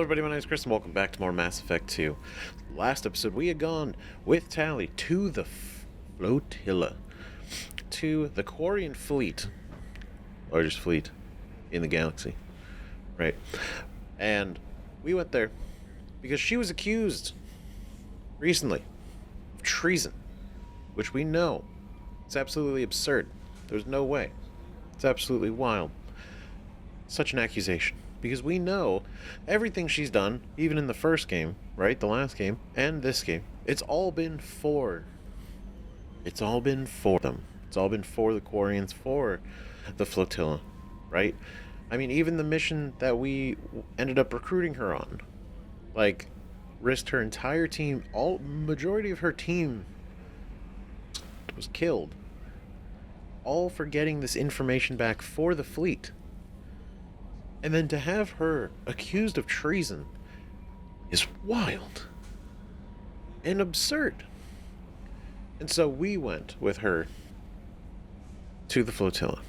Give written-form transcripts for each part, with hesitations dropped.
Hello everybody, my name is Chris and welcome back to more Mass Effect 2. Last episode we had gone with Tali to the flotilla, to the Quarian fleet, largest fleet in the galaxy, right? And we went there because she was accused recently of treason, which we know it's absolutely absurd. There's no way. It's absolutely wild. Such an accusation. Because we know everything she's done, even in the first game, right? The last game, and this game, it's all been for them. It's all been for the Quarians, for the flotilla, right? I mean, even the mission that we ended up recruiting her on, like, risked her entire team, majority of her team was killed, all for getting this information back for the fleet. And then to have her accused of treason is wild and absurd. And so we went with her to the flotilla.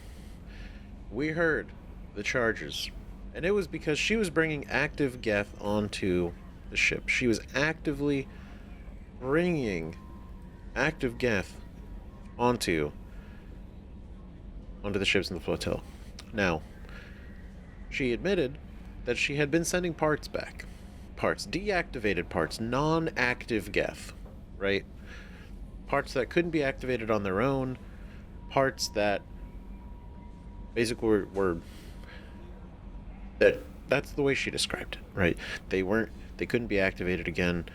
We heard the charges, and it was because she was bringing active Geth onto the ship. She was actively bringing active Geth onto the ships in the flotilla. Now, she admitted that she had been sending parts back. Parts, deactivated parts, non-active Geth, right? Parts that couldn't be activated on their own, parts that basically were that's the way she described it, right? They couldn't be activated again,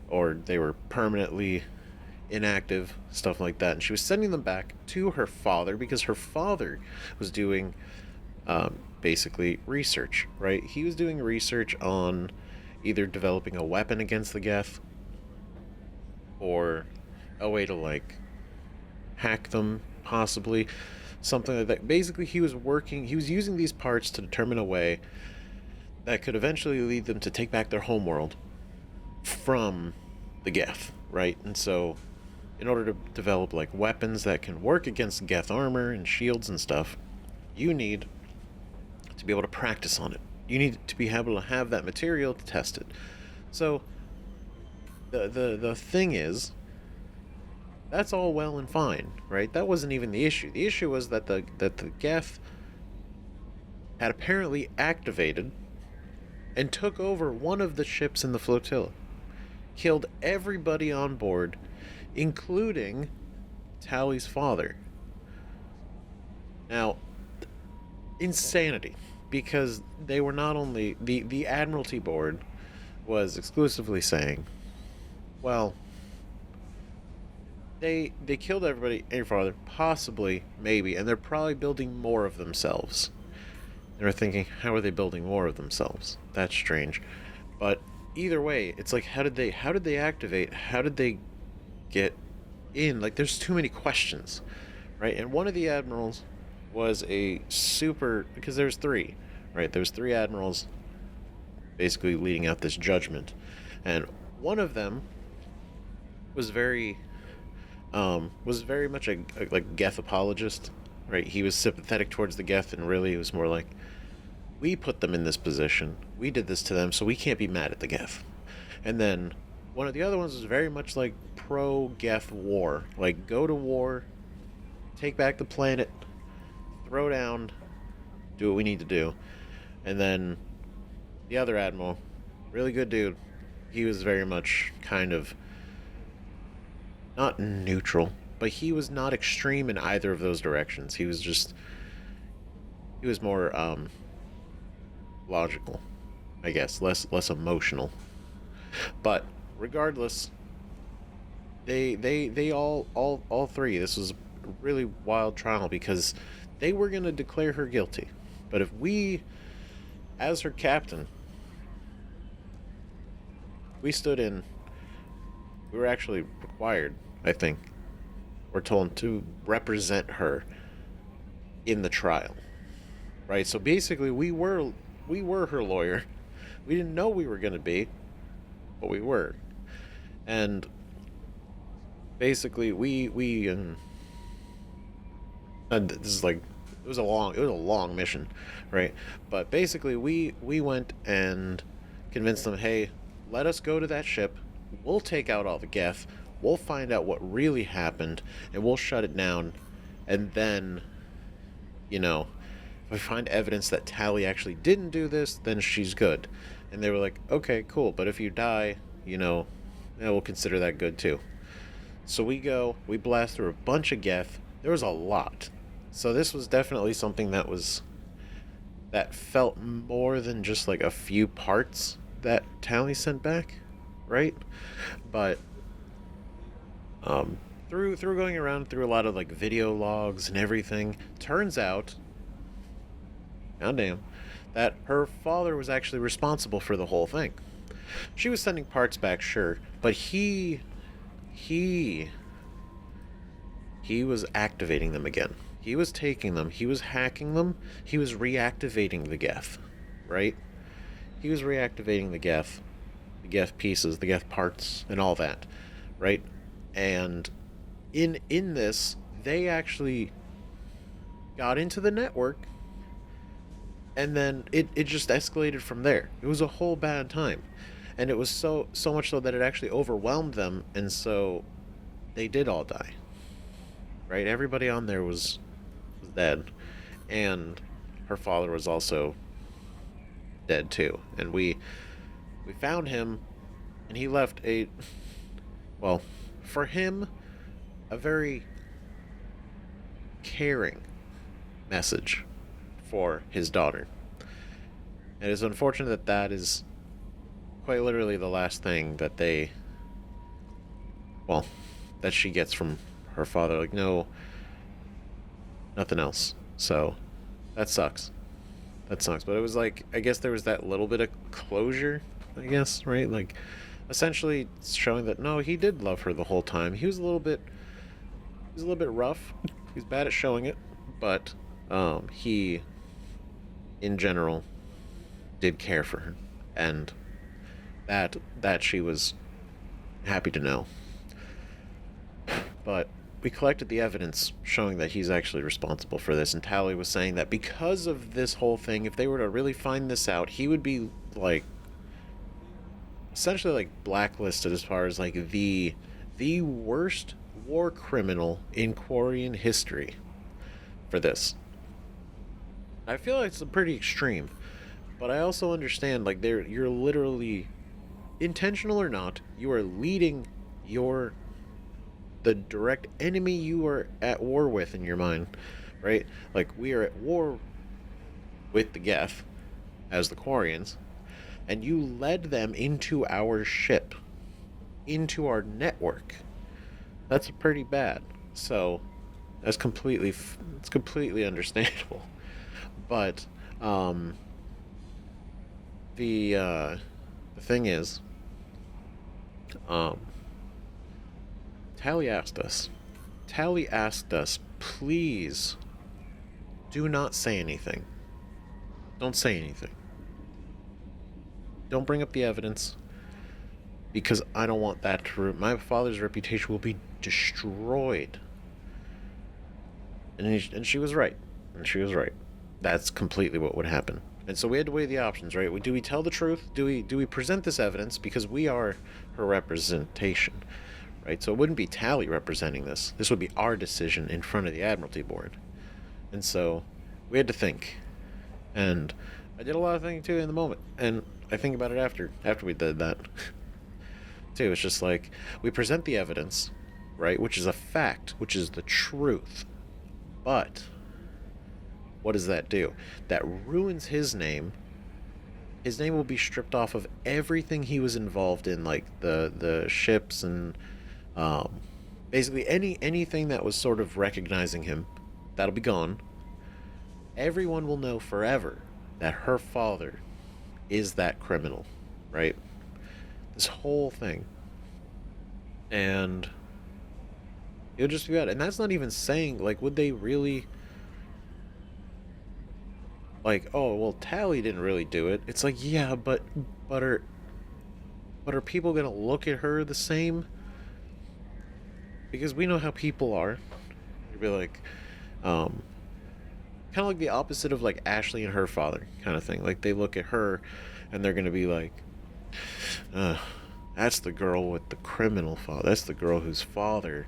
or they were permanently inactive, stuff like that. And she was sending them back to her father because her father was doing basically research, right? He was doing research on either developing a weapon against the Geth or a way to, like, hack them, possibly. Something like that. Basically, he was using these parts to determine a way that could eventually lead them to take back their homeworld from the Geth, right? And so, in order to develop, like, weapons that can work against Geth armor and shields and stuff, you need to be able to practice on it. You need to be able to have that material to test it. So the thing is, that's all well and fine, right? That wasn't even the issue. The issue was that the Geth had apparently activated and took over one of the ships in the flotilla, killed everybody on board, including Tali's father. Now, insanity, because they were not only the Admiralty board was exclusively saying, well, they killed everybody and your father, possibly, maybe, and they're probably building more of themselves. They were thinking, how are they building more of themselves? That's strange. But either way, it's like, how did they activate? How did they get in? Like, there's too many questions, right? And one of the admirals was because there's three, right? There's three admirals basically leading out this judgment, and one of them was very much a like Geth apologist, right? He was sympathetic towards the Geth, and really it was more like, we put them in this position, we did this to them, so we can't be mad at the Geth. And then one of the other ones was very much like pro-Geth war, like, go to war, take back the planet, throw down, do what we need to do. And then the other admiral, really good dude, he was very much kind of not neutral, but he was not extreme in either of those directions. He was more logical, I guess, less emotional. But regardless, they all three, this was a really wild trial because they were going to declare her guilty. But if we, as her captain, we were actually required, I think, we're told to represent her in the trial, right? So basically, we were her lawyer. We didn't know we were going to be, but we were. And basically, this is like, it was a long mission, right? But basically, we went and convince them, hey, let us go to that ship. We'll take out all the Geth. We'll find out what really happened, and we'll shut it down. And then, if we find evidence that Tali actually didn't do this, then she's good. And they were like, okay, cool. But if you die, yeah, we'll consider that good too. So we blast through a bunch of Geth. There was a lot. So this was definitely something that felt more than just like a few parts that Tali sent back, right? But through going around through a lot of like video logs and everything, turns out, goddamn, that her father was actually responsible for the whole thing. She was sending parts back, sure, but he was activating them again. He was taking them, he was hacking them, he was reactivating the Geth, right? He was reactivating the Geth pieces, the Geth parts, and all that, right? And in this, they actually got into the network, and then it just escalated from there. It was a whole bad time. And it was so much so that it actually overwhelmed them, and so they did all die. Right? Everybody on there was dead. And her father was also dead too. And we found him, and he left for him, a very caring message for his daughter. And it's unfortunate that is quite literally the last thing that that she gets from her father. Like, no, nothing else. So that sucks. But it was like, I guess there was that little bit of closure, I guess, right? Like, essentially showing that no, he did love her the whole time. He was a little bit rough. He's bad at showing it, but he in general did care for her, and that she was happy to know. But we collected the evidence showing that he's actually responsible for this, and Tali was saying that because of this whole thing, if they were to really find this out, he would be like essentially like blacklisted as far as like the worst war criminal in Quarian history for this. I feel like it's pretty extreme, but I also understand, like, you're literally, intentional or not, you are leading the direct enemy you are at war with in your mind, right? Like, we are at war with the Geth as the Quarians, and you led them into our ship, into our network. That's pretty bad. So it's completely understandable. But the thing is, Tali asked us, please do not say anything. Don't say anything. Don't bring up the evidence, because I don't want that to... My father's reputation will be destroyed. And she was right. That's completely what would happen. And so we had to weigh the options, right? Do we tell the truth? Do we present this evidence because we are her representation, right? So it wouldn't be Tali representing this. This would be our decision in front of the Admiralty Board. And so we had to think. And I did a lot of thinking too in the moment. And I think about it after we did that. Too, it's just like, we present the evidence, right? Which is a fact, which is the truth. But what does that do? That ruins his name. His name will be stripped off of everything he was involved in, like the ships and basically anything that was sort of recognizing him. That'll be gone. Everyone will know forever that her father is that criminal, right? This whole thing. And it'll just be bad. And that's not even saying, like, would they really... Like, oh, well, Tali didn't really do it. It's like, yeah, but are people gonna look at her the same? Because we know how people are. You'd be like, kind of like the opposite of like Ashley and her father kind of thing. Like, they look at her and they're gonna be like, That's the girl with the criminal father. That's the girl whose father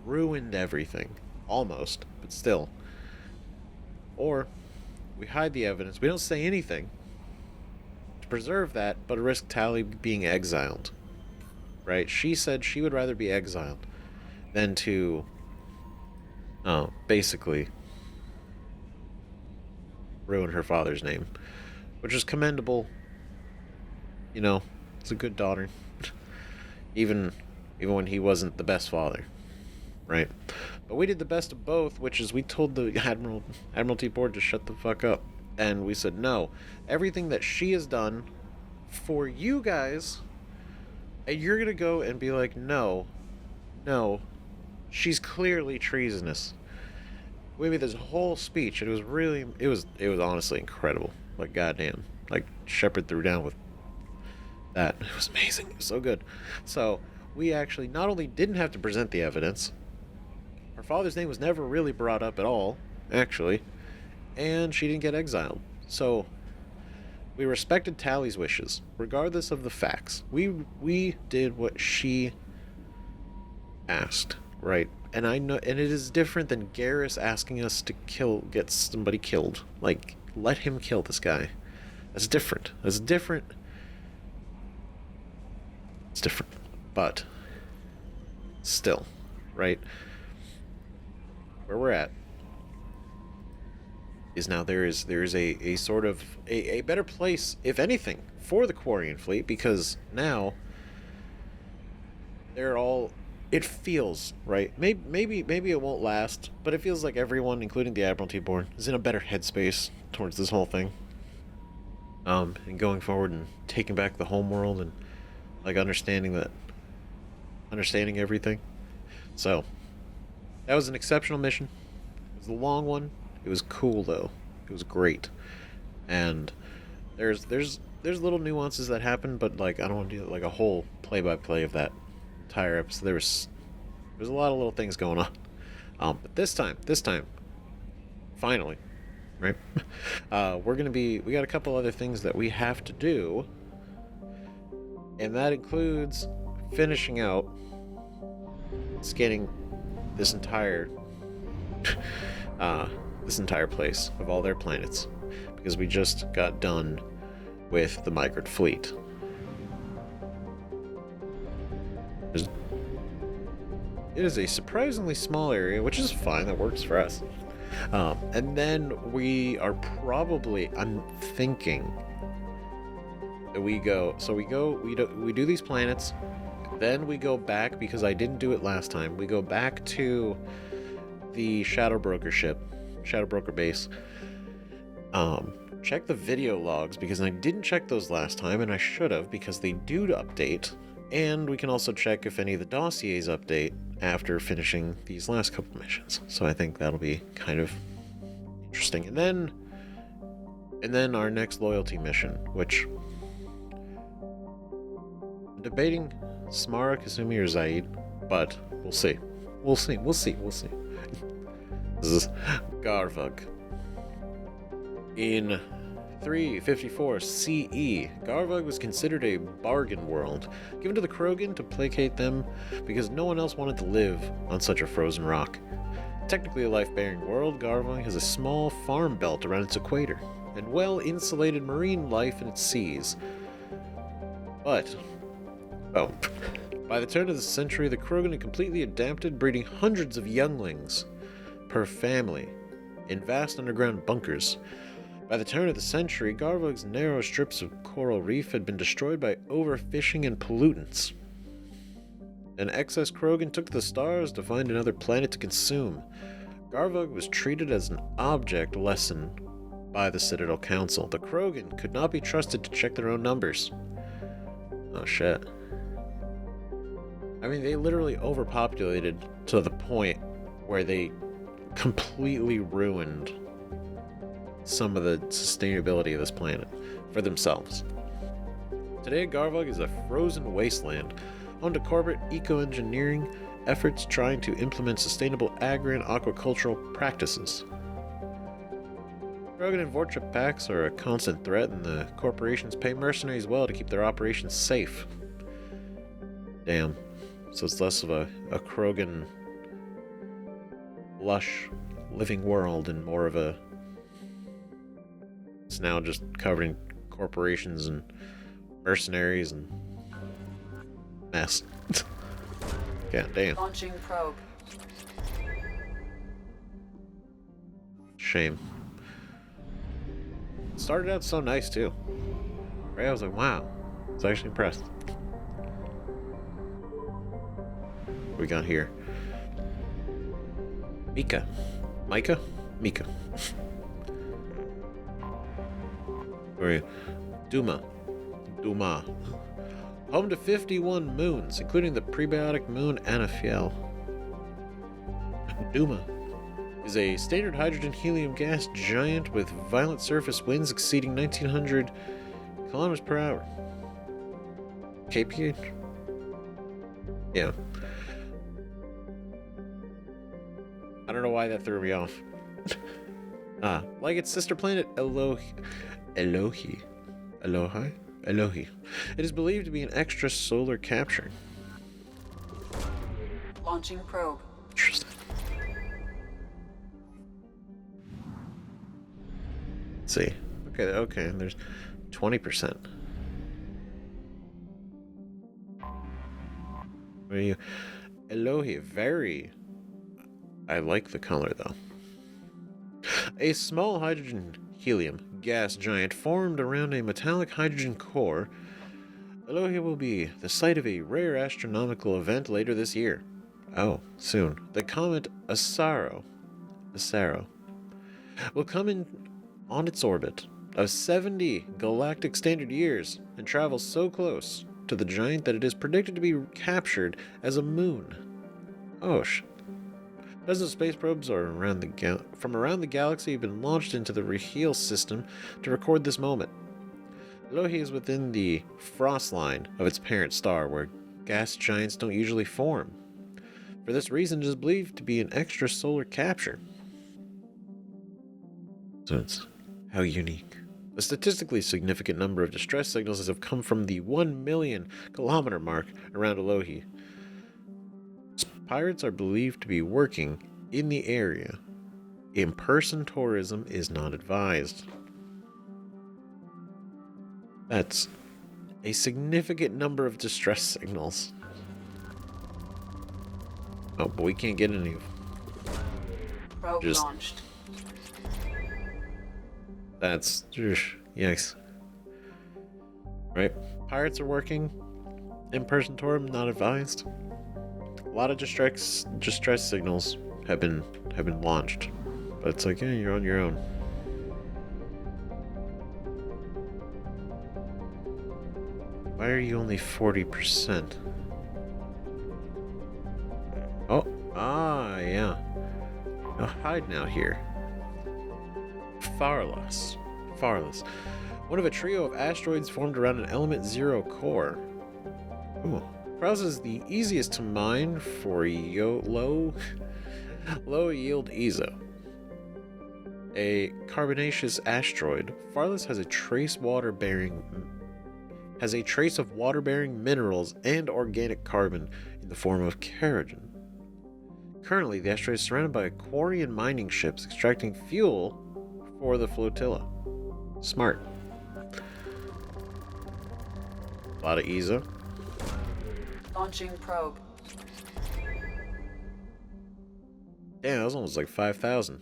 ruined everything. Almost, but still. Or we hide the evidence. We don't say anything to preserve that, but risk Tali being exiled. Right? She said she would rather be exiled than to, basically ruin her father's name, which is commendable. You know, it's a good daughter, even when he wasn't the best father, right? But we did the best of both, which is we told the Admiralty Board to shut the fuck up, and we said no, everything that she has done for you guys, and you're gonna go and be like, no, she's clearly treasonous. We made this whole speech, and it was honestly incredible. Like, goddamn, like Shepard threw down with that. It was amazing. It was so good. So we actually not only didn't have to present the evidence, her father's name was never really brought up at all, actually, and she didn't get exiled. So we respected Tali's wishes, regardless of the facts. We did what she asked, right? And I know, and it is different than Garrus asking us to get somebody killed. Like, let him kill this guy. That's different. It's different. But still, right? Where we're at is now there is a sort of a better place, if anything, for the Quarian fleet, because now they're all, it feels right. Maybe it won't last, but it feels like everyone, including the Admiralty Board, is in a better headspace towards this whole thing. And going forward and taking back the homeworld and like understanding everything. So that was an exceptional mission. It was a long one. It was cool though. It was great. And there's little nuances that happen, but like I don't want to do like a whole play-by-play of that entire episode. There's a lot of little things going on. But this time, finally, right? We got a couple other things that we have to do, and that includes finishing out scanning this entire place of all their planets, because we just got done with the Migrant fleet. It is a surprisingly small area, which is fine. That works for us. And then we are probably, I'm thinking that we do these planets, then we go back, because I didn't do it last time. We go back to the Shadow Broker base. Check the video logs, because I didn't check those last time, and I should have, because they do update. And we can also check if any of the dossiers update after finishing these last couple missions. So I think that'll be kind of interesting. And then our next loyalty mission, which I'm debating Samara, Kasumi, or Zaid, but we'll see. We'll see. This is Garvug. In 354 CE, Garvug was considered a bargain world, given to the Krogan to placate them because no one else wanted to live on such a frozen rock. Technically a life-bearing world, Garvug has a small farm belt around its equator, and well-insulated marine life in its seas. But, by the turn of the century, the Krogan had completely adapted, breeding hundreds of younglings per family in vast underground bunkers. By the turn of the century, Garvug's narrow strips of coral reef had been destroyed by overfishing and pollutants. An excess Krogan took to the stars to find another planet to consume. Garvug was treated as an object lesson by the Citadel Council. The Krogan could not be trusted to check their own numbers. Oh shit. I mean, they literally overpopulated to the point where they completely ruined some of the sustainability of this planet for themselves. Today, Garvug is a frozen wasteland, home to corporate eco-engineering efforts trying to implement sustainable agri and aquacultural practices. Krogan and Vortrip packs are a constant threat, and the corporations pay mercenaries well to keep their operations safe. Damn. So it's less of a Krogan lush living world and more of a... It's now just covered in corporations and mercenaries and mess. God damn. Launching probe. Shame. It started out so nice too. Right? I was like, wow. I was actually impressed. What we got here? Mika. Micah? Mika. Where are you? Duma. Home to 51 moons, including the prebiotic moon Anafiel. Duma is a standard hydrogen helium gas giant with violent surface winds exceeding 1900 kilometers per hour. kph? Yeah. I don't know why that threw me off. Like its sister planet Elohi. It is believed to be an extrasolar capture. Launching probe. Interesting. Let's see. Okay, there's 20%. Where are you? Elohi, very... I like the color, though. A small hydrogen helium gas giant formed around a metallic hydrogen core. Elohi will be the site of a rare astronomical event later this year. Oh, soon. The comet Asaro will come in on its orbit of 70 galactic standard years and travel so close to the giant that it is predicted to be captured as a moon. Oh, dozens of space probes are from around the galaxy have been launched into the Raheel system to record this moment. Elohi is within the frost line of its parent star, where gas giants don't usually form. For this reason, it is believed to be an extrasolar capture. So it's how unique. A statistically significant number of distress signals have come from the 1 million kilometer mark around Elohi. Pirates are believed to be working in the area. In-person tourism is not advised. That's a significant number of distress signals. Oh, but we can't get any of them. Probe launched. That's... Yikes. Right? Pirates are working. In-person tourism not advised. A lot of distress signals have been launched, but it's like, yeah, you're on your own. Why are you only 40%? Oh, yeah. No hiding out here. Farless. One of a trio of asteroids formed around an element 0 core. Ooh. Farless is the easiest to mine for low yield ESO. A carbonaceous asteroid, Farless has a trace of water-bearing minerals and organic carbon in the form of kerogen. Currently, the asteroid is surrounded by Quarian mining ships extracting fuel for the flotilla. Smart. A lot of ESO. Launching probe. Damn, that was almost like 5,000.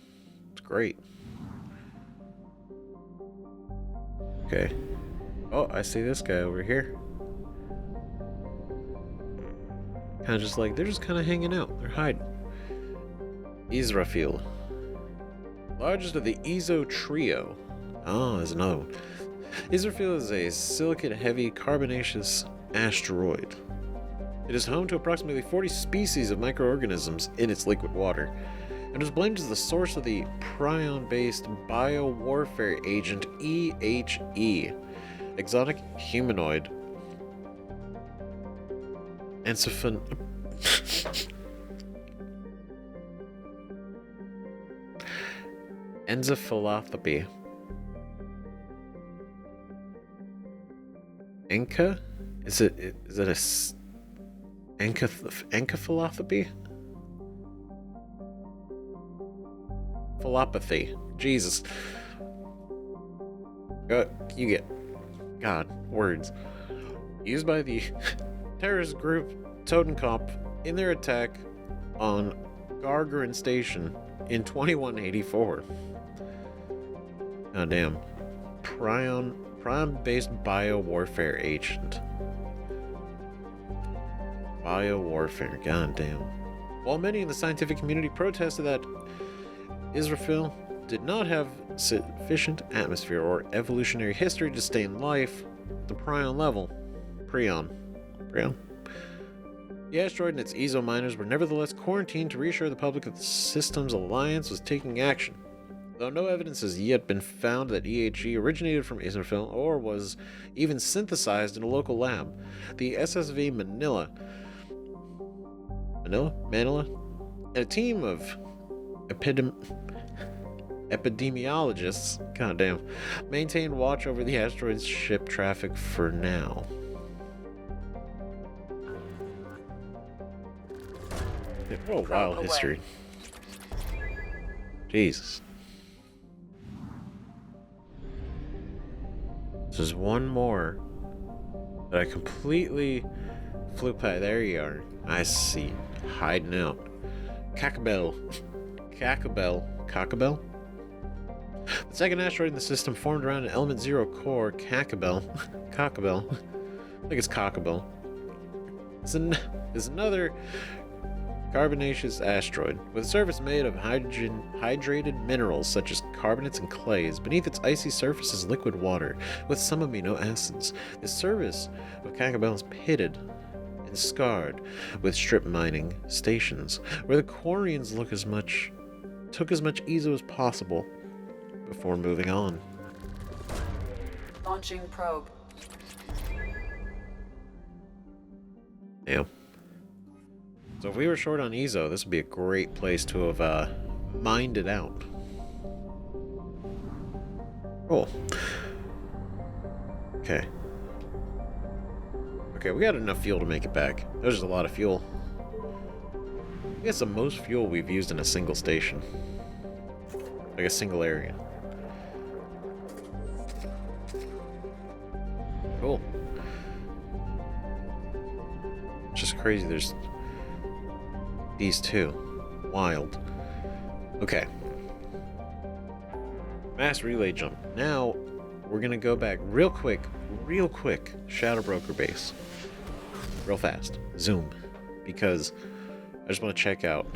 It's great. Okay. Oh, I see this guy over here. Kind of just like, they're just kind of hanging out. They're hiding. Israfil. Largest of the ESO trio. Oh, there's another one. Israfil is a silicate-heavy carbonaceous asteroid. It is home to approximately 40 species of microorganisms in its liquid water, and is blamed as the source of the prion-based biowarfare agent EHE, exotic humanoid encephalopathy. Enka? Is it a Encephalopathy? Philopathy. Jesus. You get... God, words. Used by the terrorist group Totenkopf in their attack on Gargarin Station in 2184. God damn. Prion-based biowarfare agent. Biowarfare, god damn. While many in the scientific community protested that Israfil did not have sufficient atmosphere or evolutionary history to sustain life, the Prion level, the asteroid and its ESO miners were nevertheless quarantined to reassure the public that the system's alliance was taking action. Though no evidence has yet been found that EHE originated from Israfil or was even synthesized in a local lab, the SSV Manila, and a team of epidemiologists, goddamn, maintained watch over the asteroid's ship traffic for now. What a wild history. Jesus. There's one more that I completely flew past. There you are. I see. Hiding out. Cockabell. The second asteroid in the system formed around an element 0 core, Cockabell. I think it's Cockabell. It's another carbonaceous asteroid with a surface made of hydrated minerals such as carbonates and clays. Beneath its icy surface is liquid water with some amino acids. The surface of Cockabell is pitted and scarred with strip mining stations where the Quarians took as much ESO as possible before moving on. Launching probe. Yeah. So if we were short on ESO, this would be a great place to have mined it out. Cool. Okay, we got enough fuel to make it back. There's just a lot of fuel. I guess the most fuel we've used in a single station. Like a single area. Cool. It's just crazy. There's these two. Wild. Okay. Mass relay jump. Now, we're gonna go back real quick. Shadow Broker base. Real fast. Zoom. Because I just want to check out.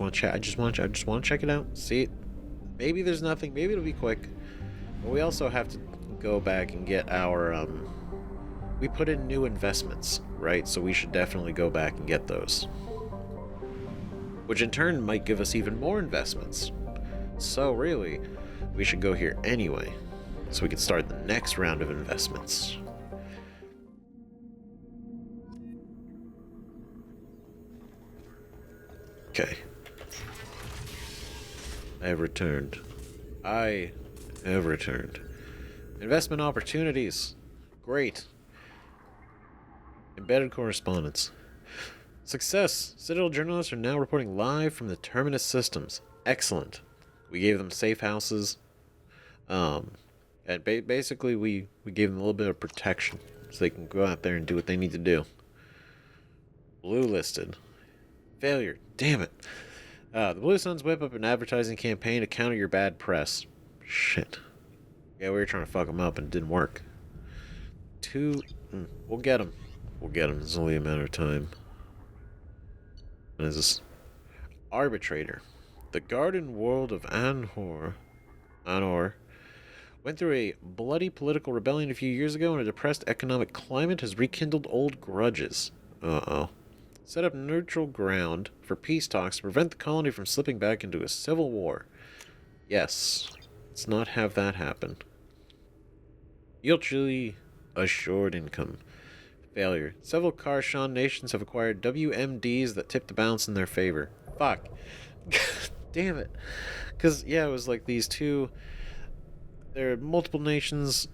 I just want to check it out. See it. Maybe there's nothing. Maybe it'll be quick. But we also have to go back and get our we put in new investments, right? So we should definitely go back and get those. Which in turn might give us even more investments. So really, we should go here anyway. So we can start the next round of investments. Okay. I have returned. Investment opportunities. Great. Embedded correspondence. Success. Citadel journalists are now reporting live from the Terminus systems. Excellent. We gave them safe houses. And basically we gave them a little bit of protection so they can go out there and do what they need to do. Blue listed. Failure. Damn it. The Blue Suns whip up an advertising campaign to counter your bad press. Shit. Yeah, we were trying to fuck them up and it didn't work. We'll get them. It's only a matter of time. What is this? Arbitrator. The garden world of Anor went through a bloody political rebellion a few years ago, and a depressed economic climate has rekindled old grudges. Set up neutral ground for peace talks to prevent the colony from slipping back into a civil war. Yes, let's not have that happen. Mutually assured income. Failure. Several Karshan nations have acquired WMDs that tip the balance in their favor. Fuck. Damn it. Because, yeah, it was like these two... There are multiple nations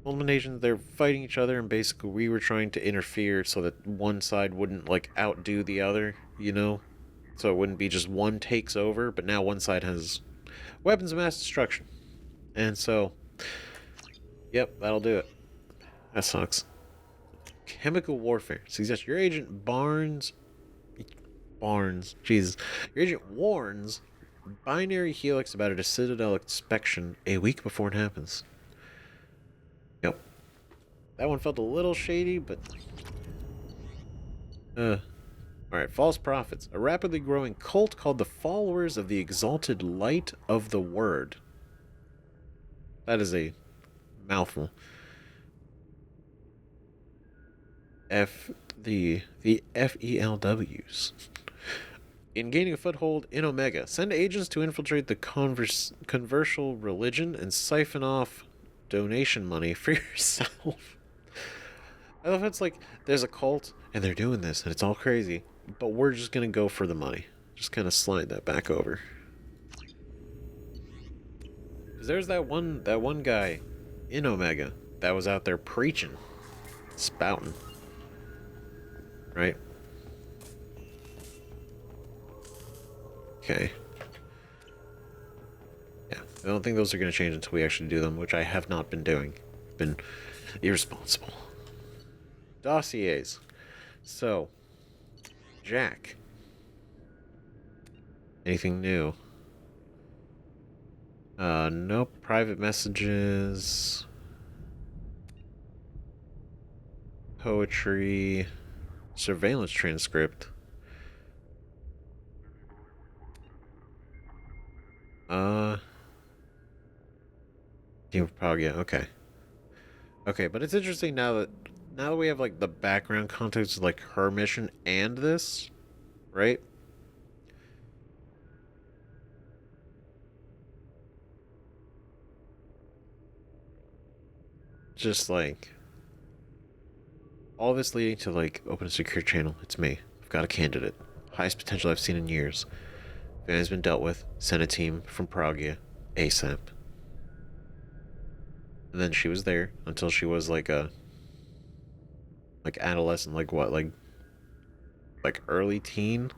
multiple nations, they're fighting each other, and basically we were trying to interfere so that one side wouldn't, like, outdo the other, you know? So it wouldn't be just one takes over, but now one side has weapons of mass destruction. And so, yep, that'll do it. That sucks. Chemical warfare. Suggest your agent Jesus. Your agent warns binary helix about a Citadel inspection a week before it happens. Yep. That one felt a little shady, but... Alright, false prophets. A rapidly growing cult called the Followers of the Exalted Light of the Word. That is a mouthful. The FELWs. In gaining a foothold in Omega, send agents to infiltrate the controversial religion and siphon off donation money for yourself. I love how it's like, there's a cult, and they're doing this, and it's all crazy, but we're just gonna go for the money. Just kind of slide that back over. Because there's that one guy in Omega that was out there preaching, spouting. Right? Okay. Yeah, I don't think those are going to change until we actually do them, which I have not been doing. Been irresponsible. Dossiers. So, Jack. Anything new? Nope. Private messages. Poetry. Surveillance transcript. Yeah, okay. Okay, but it's interesting now that we have, like, the background context of, like, her mission and this, right? Just, like, all this leading to, like, open a secure channel. It's me. I've got a candidate. Highest potential I've seen in years. Van has been dealt with. Send a team from Prague ASAP. And then she was there until she was like a adolescent, like what, like early teen,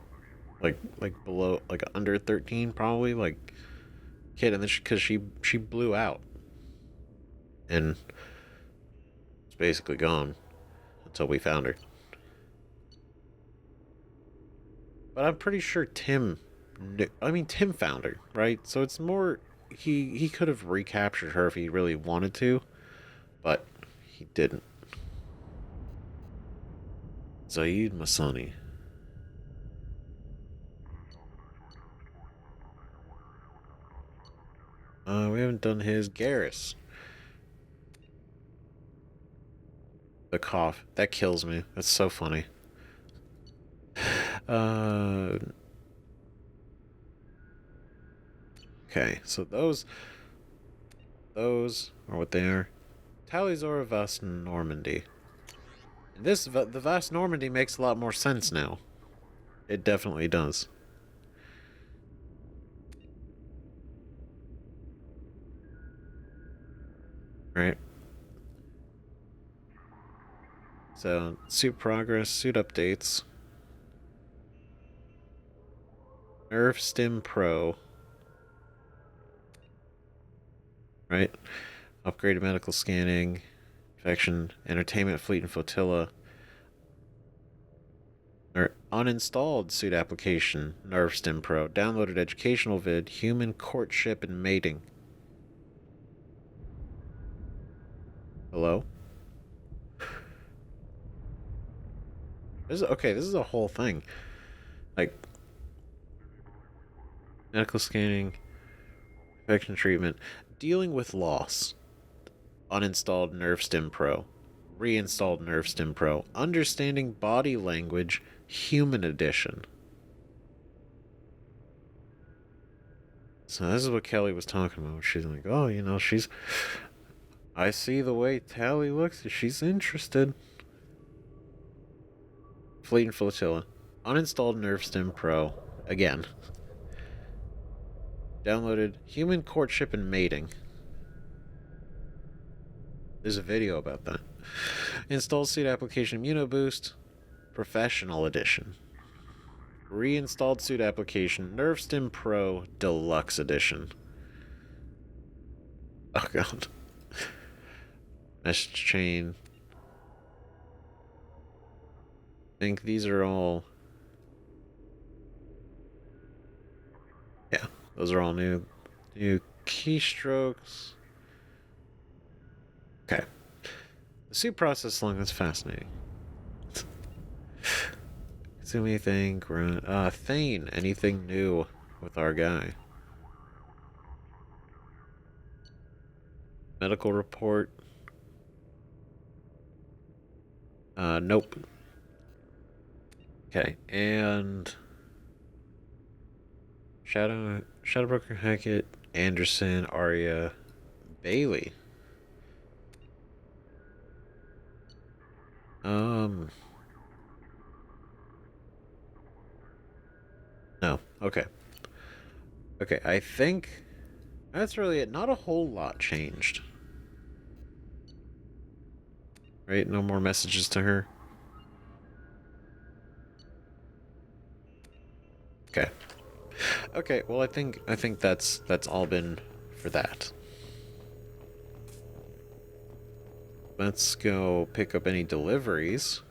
like below, like under 13 probably, like kid. And then because she blew out and was basically gone until we found her. But I'm pretty sure Tim found her, right? So it's more, he could have recaptured her if he really wanted to, but he didn't. Zaid Masani. We haven't done his. Garrus. The cough. That kills me. That's so funny. Okay, so those are what they are. Tali's or Vast Normandy. And the Vast Normandy makes a lot more sense now. It definitely does. Right. So, suit progress, suit updates. Nerf Stim Pro. Right? Upgraded medical scanning, infection, entertainment fleet and flotilla. Or uninstalled suit application, Nerf Stim Pro. Downloaded educational vid, human courtship and mating. Hello? This is a whole thing. Like, medical scanning, infection treatment, dealing with loss. Uninstalled Nerf Stim Pro. Reinstalled Nerf Stim Pro. Understanding body language, human edition. So this is what Kelly was talking about. She's like, oh, I see the way Tali looks. She's interested. Fleet and Flotilla. Uninstalled Nerf Stim Pro. Again. Downloaded Human Courtship and Mating. There's a video about that. Install suit application Immuno Boost, Professional Edition. Reinstalled suit application Nerf Stim Pro Deluxe Edition. Oh god. Message chain. I think these are all... Yeah, those are all new keystrokes. Okay. The suit process long, that's fascinating. Consume anything, Thane, anything new with our guy? Medical report. Nope. Okay, and Shadowbroker, Hackett, Anderson, Arya, Bailey. No. Okay. Okay, I think that's really it. Not a whole lot changed. Right? No more messages to her. Okay. Okay, well I think that's all been for that. Let's go pick up any deliveries.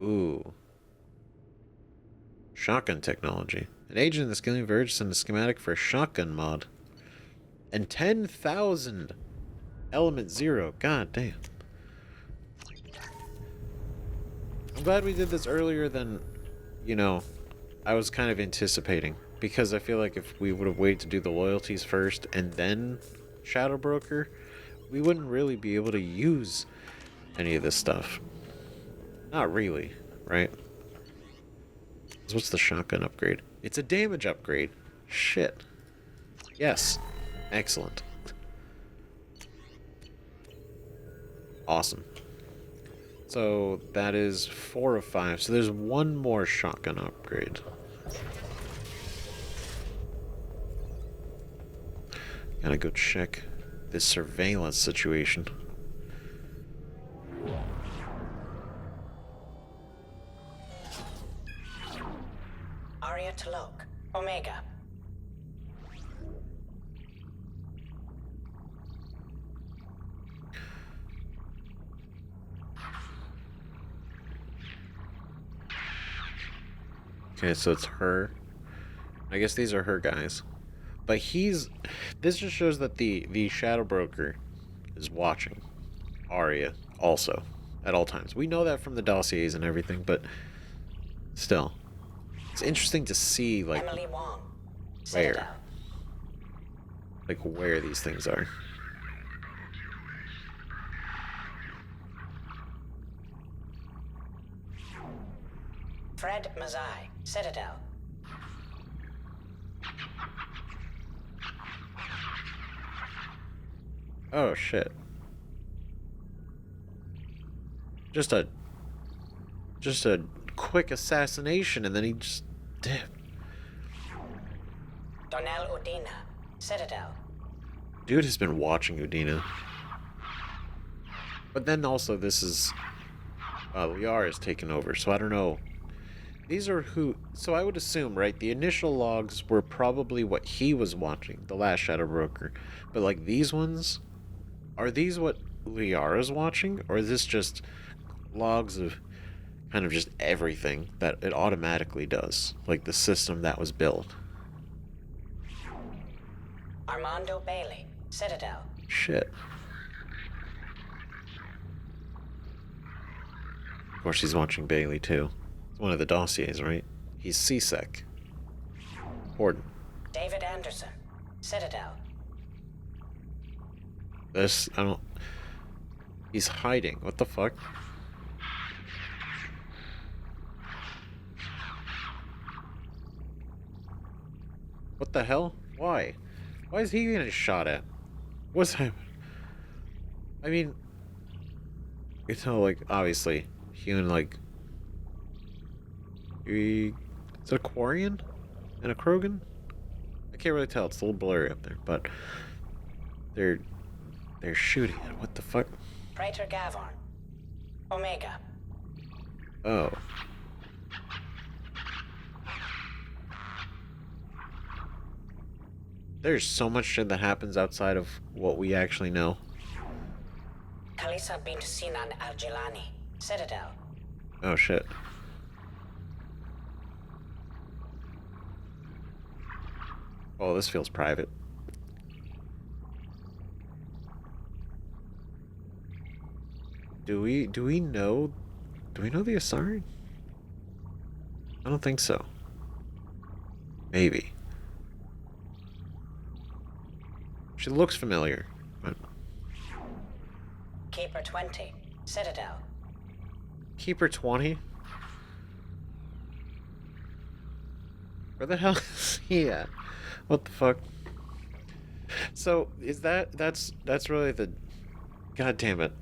Ooh. Shotgun technology. An agent in the Skilling Verge sent a schematic for a shotgun mod. And 10,000 element 0. God damn. I'm glad we did this earlier than, you know, I was kind of anticipating. Because I feel like if we would have waited to do the loyalties first and then Shadow Broker, we wouldn't really be able to use any of this stuff. Not really, right? So what's the shotgun upgrade? It's a damage upgrade. Shit. Yes. Excellent. Awesome. So that is 4 of 5. So there's one more shotgun upgrade. Gotta go check this surveillance situation. Arya Talok, Omega. Okay, so it's her. I guess these are her guys. But this just shows that the Shadow Broker is watching Arya also at all times. We know that from the dossiers and everything, but still. It's interesting to see like Emily Wong, where. Citadel. Like where these things are. Fred Mazai, Citadel. Oh shit. Just a quick assassination and then he just dipped. Donnell Udina, Citadel. Dude has been watching Udina. But then also this is Liara is taken over, so I don't know. These are who, so I would assume, right, the initial logs were probably what he was watching, the last Shadow Broker. But like these ones, are these what Liara's watching? Or is this just logs of kind of just everything that it automatically does? Like the system that was built. Armando Bailey, Citadel. Shit. Of course he's watching Bailey too. It's one of the dossiers, right? He's CSEC. Important. David Anderson, Citadel. This, I don't... He's hiding. What the fuck? What the hell? Why? Why is he getting shot at? What's happening? I mean... You know, like, obviously, human, like... Is it a Quarian? And a Krogan? I can't really tell. It's a little blurry up there, but... They're They're shooting at. What the fuck? Praetor Gavorn. Omega. Oh. There's so much shit that happens outside of what we actually know. Kalisa bint Sinan al-Jilani. Citadel. Oh shit. Oh, this feels private. Do we know the Asari? I don't think so. Maybe. She looks familiar. But Keeper 20. Citadel. Keeper 20? Where the hell is he at? What the fuck? So, is that's really the... God damn it.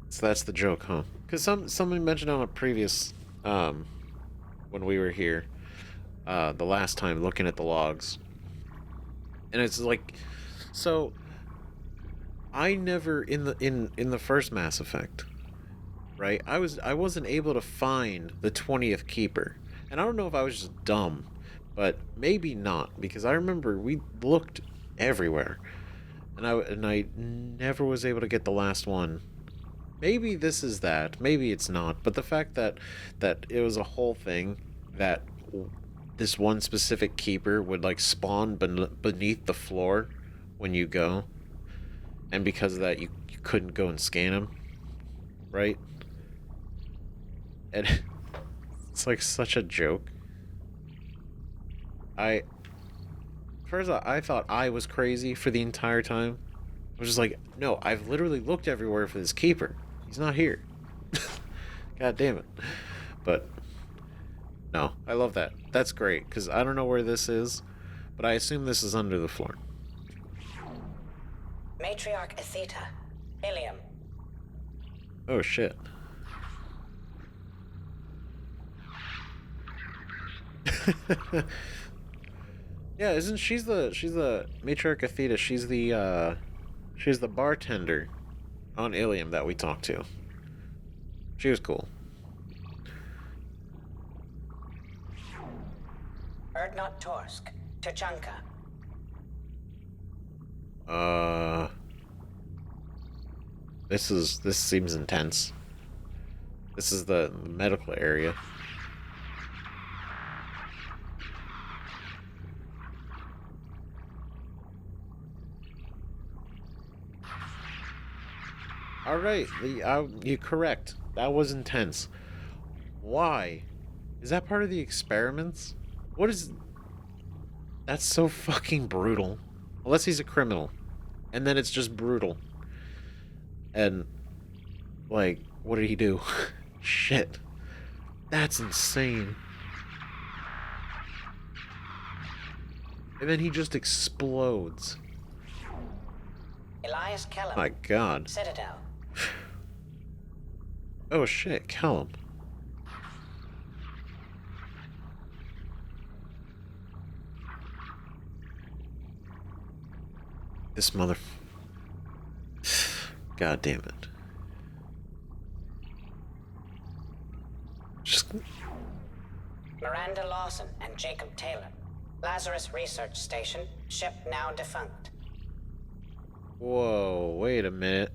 So that's the joke, huh? Because somebody mentioned on a previous, when we were here, the last time, looking at the logs. And it's like, so, I never, in the first Mass Effect, right, I wasn't able to find the 20th Keeper. And I don't know if I was just dumb, but maybe not, because I remember we looked everywhere. And I never was able to get the last one. Maybe this is that, maybe it's not, but the fact that it was a whole thing, that this one specific keeper would like spawn beneath the floor when you go, and because of that you couldn't go and scan him, right? And it's like such a joke. First off, I thought I was crazy for the entire time. I was just like, no, I've literally looked everywhere for this keeper. He's not here. God damn it. But, no, I love that. That's great, because I don't know where this is, but I assume this is under the floor. Matriarch Atheta. Ilium. Oh, shit. Yeah, isn't she's the Matriarch Atheta, she's the bartender on Ilium that we talked to. She was cool. Erdnot Torsk. Tuchanka. This seems intense. This is the medical area. Alright, you're correct. That was intense. Why? Is that part of the experiments? What is... That's so fucking brutal. Unless he's a criminal. And then it's just brutal. And... like, what did he do? Shit. That's insane. And then he just explodes. Elias Kellum. My god. Citadel. Oh shit, Callum. This mother... God damn it. Just... Miranda Lawson and Jacob Taylor. Lazarus Research Station. Ship now defunct. Whoa, wait a minute.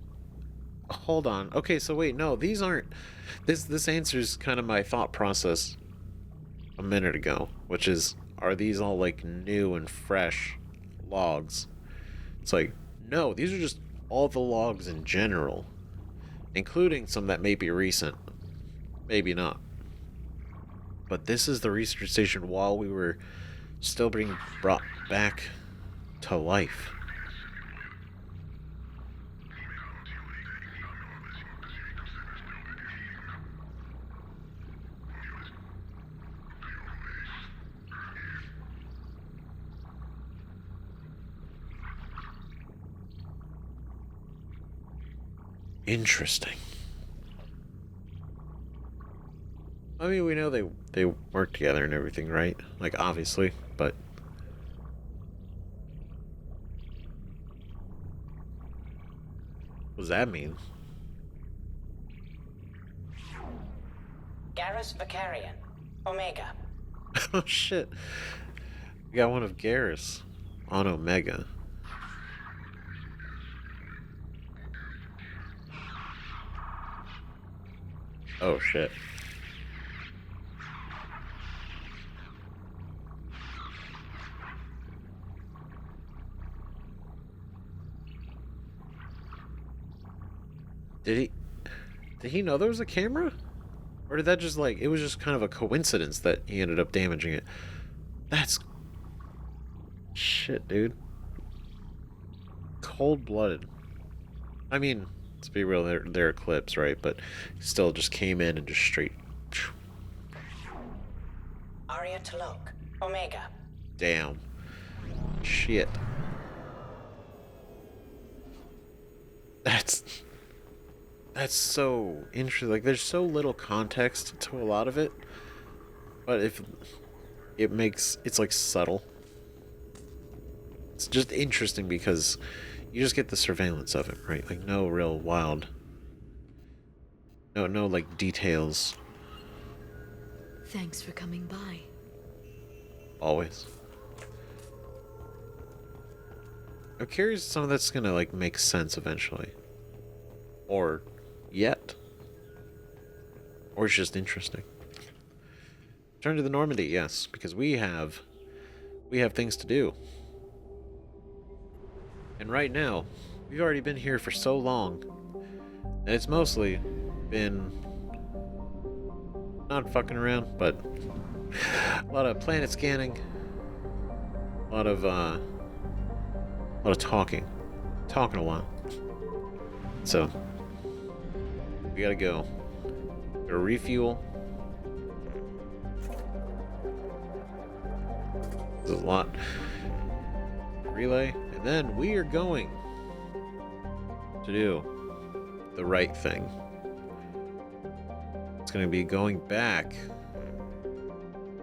Hold on. Okay, so wait, no, these aren't... This answers kind of my thought process a minute ago, which is, are these all, like, new and fresh logs? It's like, no, these are just all the logs in general, including some that may be recent. Maybe not. But this is the research station while we were still being brought back to life. Interesting. I mean, we know they work together and everything, right? Like, obviously, but... that mean? Garrus Vicarian, Omega. Oh shit. We got one of Garrus on Omega. Oh shit. Did he know there was a camera? Or did that just like, it was just kind of a coincidence that he ended up damaging it? That's shit, dude. Cold-blooded. I mean, let's be real, they're Eclipse, right? But he still just came in and just straight. Arya Talok, Omega. Damn. Shit. That's so interesting. Like, there's so little context to a lot of it, but if it's like subtle. It's just interesting because you just get the surveillance of it, right? Like, no real wild, no like details. Thanks for coming by. Always. I'm curious if some of that's gonna like make sense eventually, or yet, or it's just interesting. Turn to the Normandy, yes, because we have things to do. And right now, we've already been here for so long, and it's mostly been not fucking around, but a lot of planet scanning, a lot of talking a lot. So we gotta go. Gotta refuel. There's a lot. Relay. And then we are going to do the right thing. It's going to be going back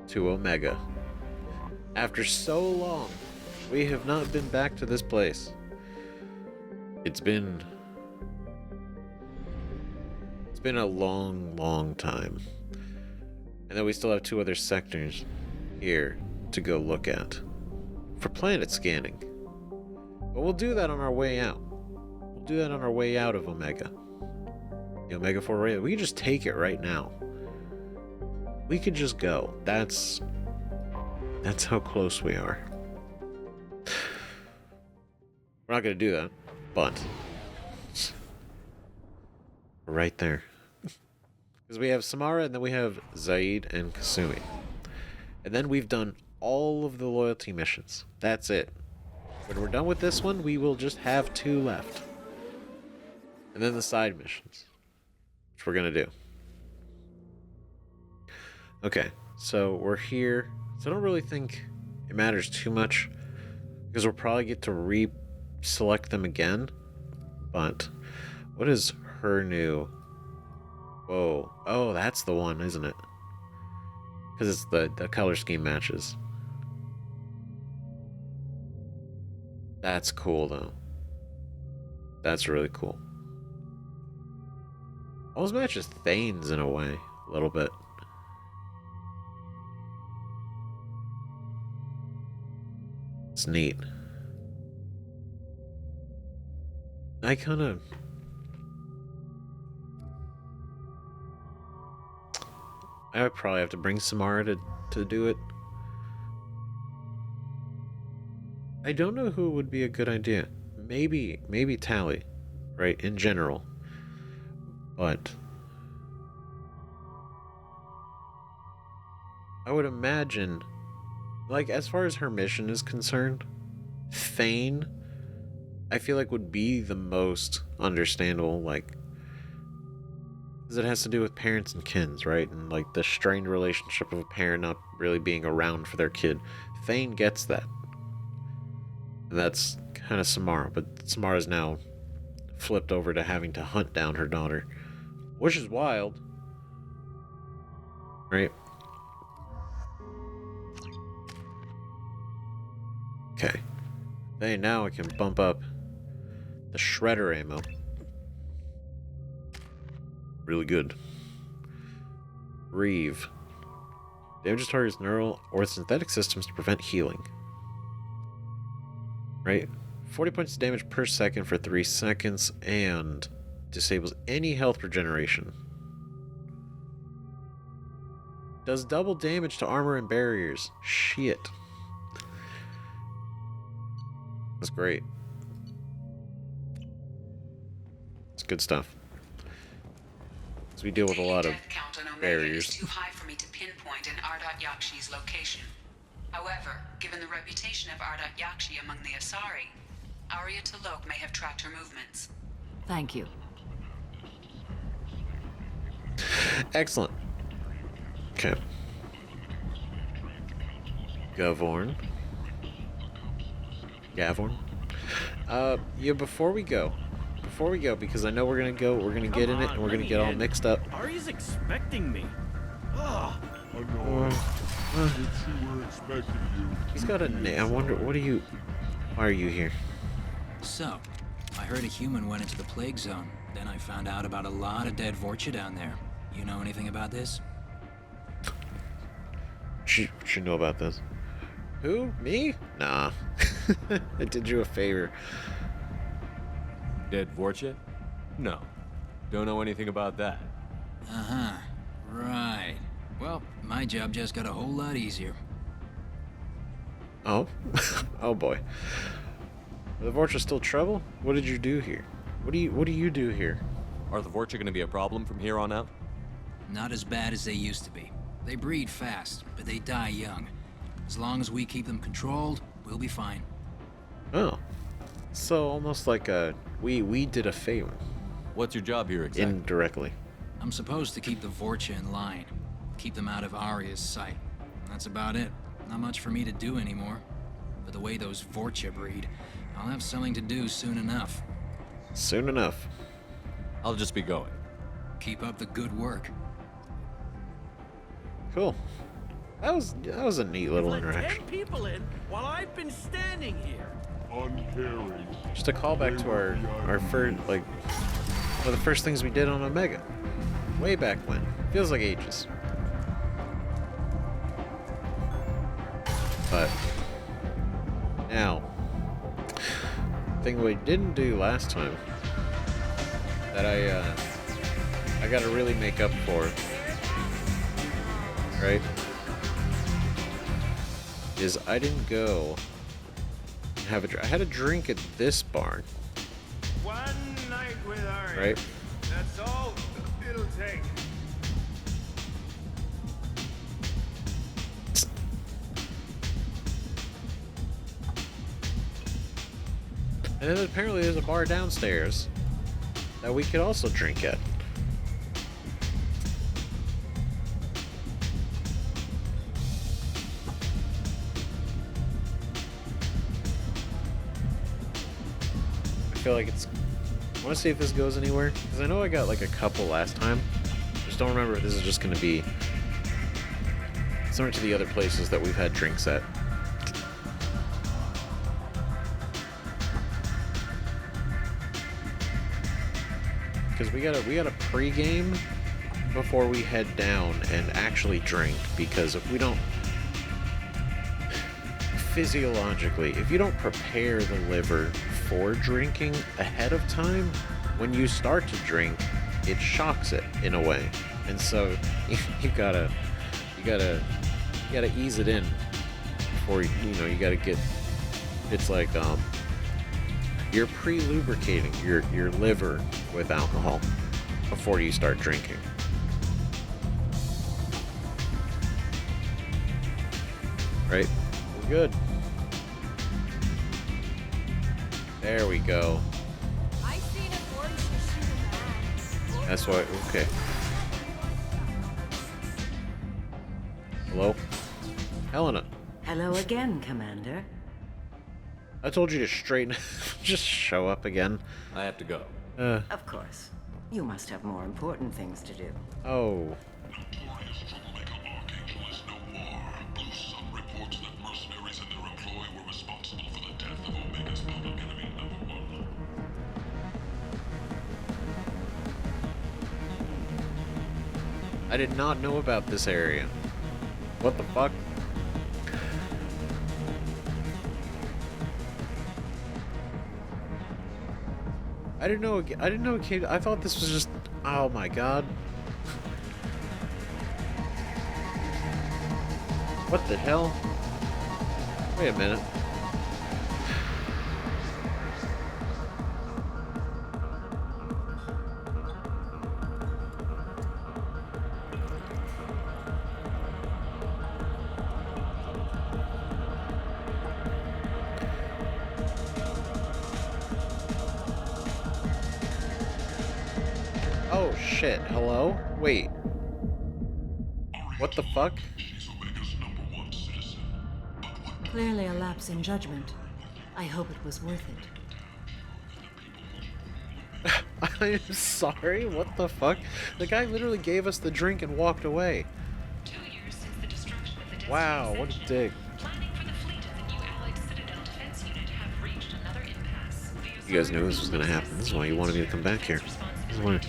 to Omega. After so long, we have not been back to this place. It's been a long time. And then we still have 2 other sectors here to go look at for planet scanning. But we'll do that on our way out. We'll do that on our way out of Omega. The Omega 4 radio. We can just take it right now. We could just go. That's how close we are. We're not going to do that, but we're right there. Because we have Samara, and then we have Zaid and Kasumi. And then we've done all of the loyalty missions. That's it. When we're done with this one, we will just have 2 left. And then the side missions, which we're going to do. Okay, so we're here. So I don't really think it matters too much, because we'll probably get to re-select them again. But what is her new... Whoa. Oh, that's the one, isn't it? Because it's the color scheme matches. That's cool, though. That's really cool. Almost matches Thane's in a way, a little bit. It's neat. I would probably have to bring Samara to do it. I don't know who would be a good idea. Maybe Tali, right, in general. But I would imagine, like, as far as her mission is concerned, Thane, I feel like would be the most understandable, like, because it has to do with parents and kids, right? And, like, the strained relationship of a parent not really being around for their kid. Thane gets that. And that's kind of Samara, but Samara's now flipped over to having to hunt down her daughter, which is wild, right? Okay. Hey, now I can bump up the shredder ammo. Really good. Reeve. Damages target's neural or synthetic systems to prevent healing. Right? 40 points of damage per second for 3 seconds and disables any health regeneration. Does double damage to armor and barriers. Shit. That's great. It's good stuff. So we deal with a lot of barriers. Is too high for me to pinpoint an Ardat Yakshi's location. However, given the reputation of Ardat Yakshi among the Asari, Arya T'Loak may have tracked her movements. Thank you. Excellent. Okay. Gavorn. Yeah, before we go, because I know we're gonna get in it, and we're gonna get all mixed up. Arya's expecting me. Oh. I know. We were expecting you. He's got a name. I wonder, why are you here? So, I heard a human went into the plague zone. Then I found out about a lot of dead Vorcha down there. You know anything about this? Should know about this. Who? Me? Nah. I did you a favor. Dead Vorcha? No. Don't know anything about that. Uh-huh. Right. Well, my job just got a whole lot easier. Oh? Oh boy. Are the Vorcha still trouble? What did you do here? What do you do here? Are the Vorcha gonna be a problem from here on out? Not as bad as they used to be. They breed fast, but they die young. As long as we keep them controlled, we'll be fine. Oh. So almost like we did a favor. What's your job here exactly? Indirectly. I'm supposed to keep the Vorcha in line. Keep them out of Arya's sight. That's about it. Not much for me to do anymore. But the way those Vorcha breed, I'll have something to do soon enough. Soon enough. I'll just be going. Keep up the good work. Cool. That was a neat little Let interaction. 10 people in while I've been standing here. Uncaring. Just a callback to our first, like, one of the first things we did on Omega. Way back when. Feels like ages. But now, thing we didn't do last time that I gotta really make up for, right? Is I didn't go and have I had a drink at this bar, One night with Arya. right? That's all it'll take. And then apparently there's a bar downstairs that we could also drink at. I feel like it's... I want to see if this goes anywhere, because I know I got like a couple last time. Just don't remember if this is just going to be similar to the other places that we've had drinks at. Because we gotta pre-game before we head down and actually drink, because if we don't, physiologically, if you don't prepare the liver for drinking ahead of time, when you start to drink, it shocks it in a way. And so you gotta ease it in before you gotta get, it's like you're pre-lubricating your liver with alcohol before you start drinking. Right? We're good. There we go. I seen a board shoot a man. That's why. Okay. Hello? Helena. Hello again, Commander. I told you to straighten. Just show up again. I have to go. Of course. You must have more important things to do. Oh. Notorious troublemaker Archangel is no more. Blue Sun reports that mercenaries in their employ were responsible for the death of Omega's public enemy #1. I did not know about this area. What the fuck? I didn't know it came. I thought this was just. Oh my god. What the hell? Wait a minute. Oh shit, hello? Wait. What the fuck? Clearly a lapse in judgment. I hope it was worth it. I'm sorry, what the fuck? The guy literally gave us the drink and walked away. 2 years since the destruction of the Destiny Wow, what a Ascension, dig. planning for the fleet of the new Allied Citadel Defense Unit have reached another impasse. You guys knew this was gonna happen. This is why you wanted me to come back here. This is why.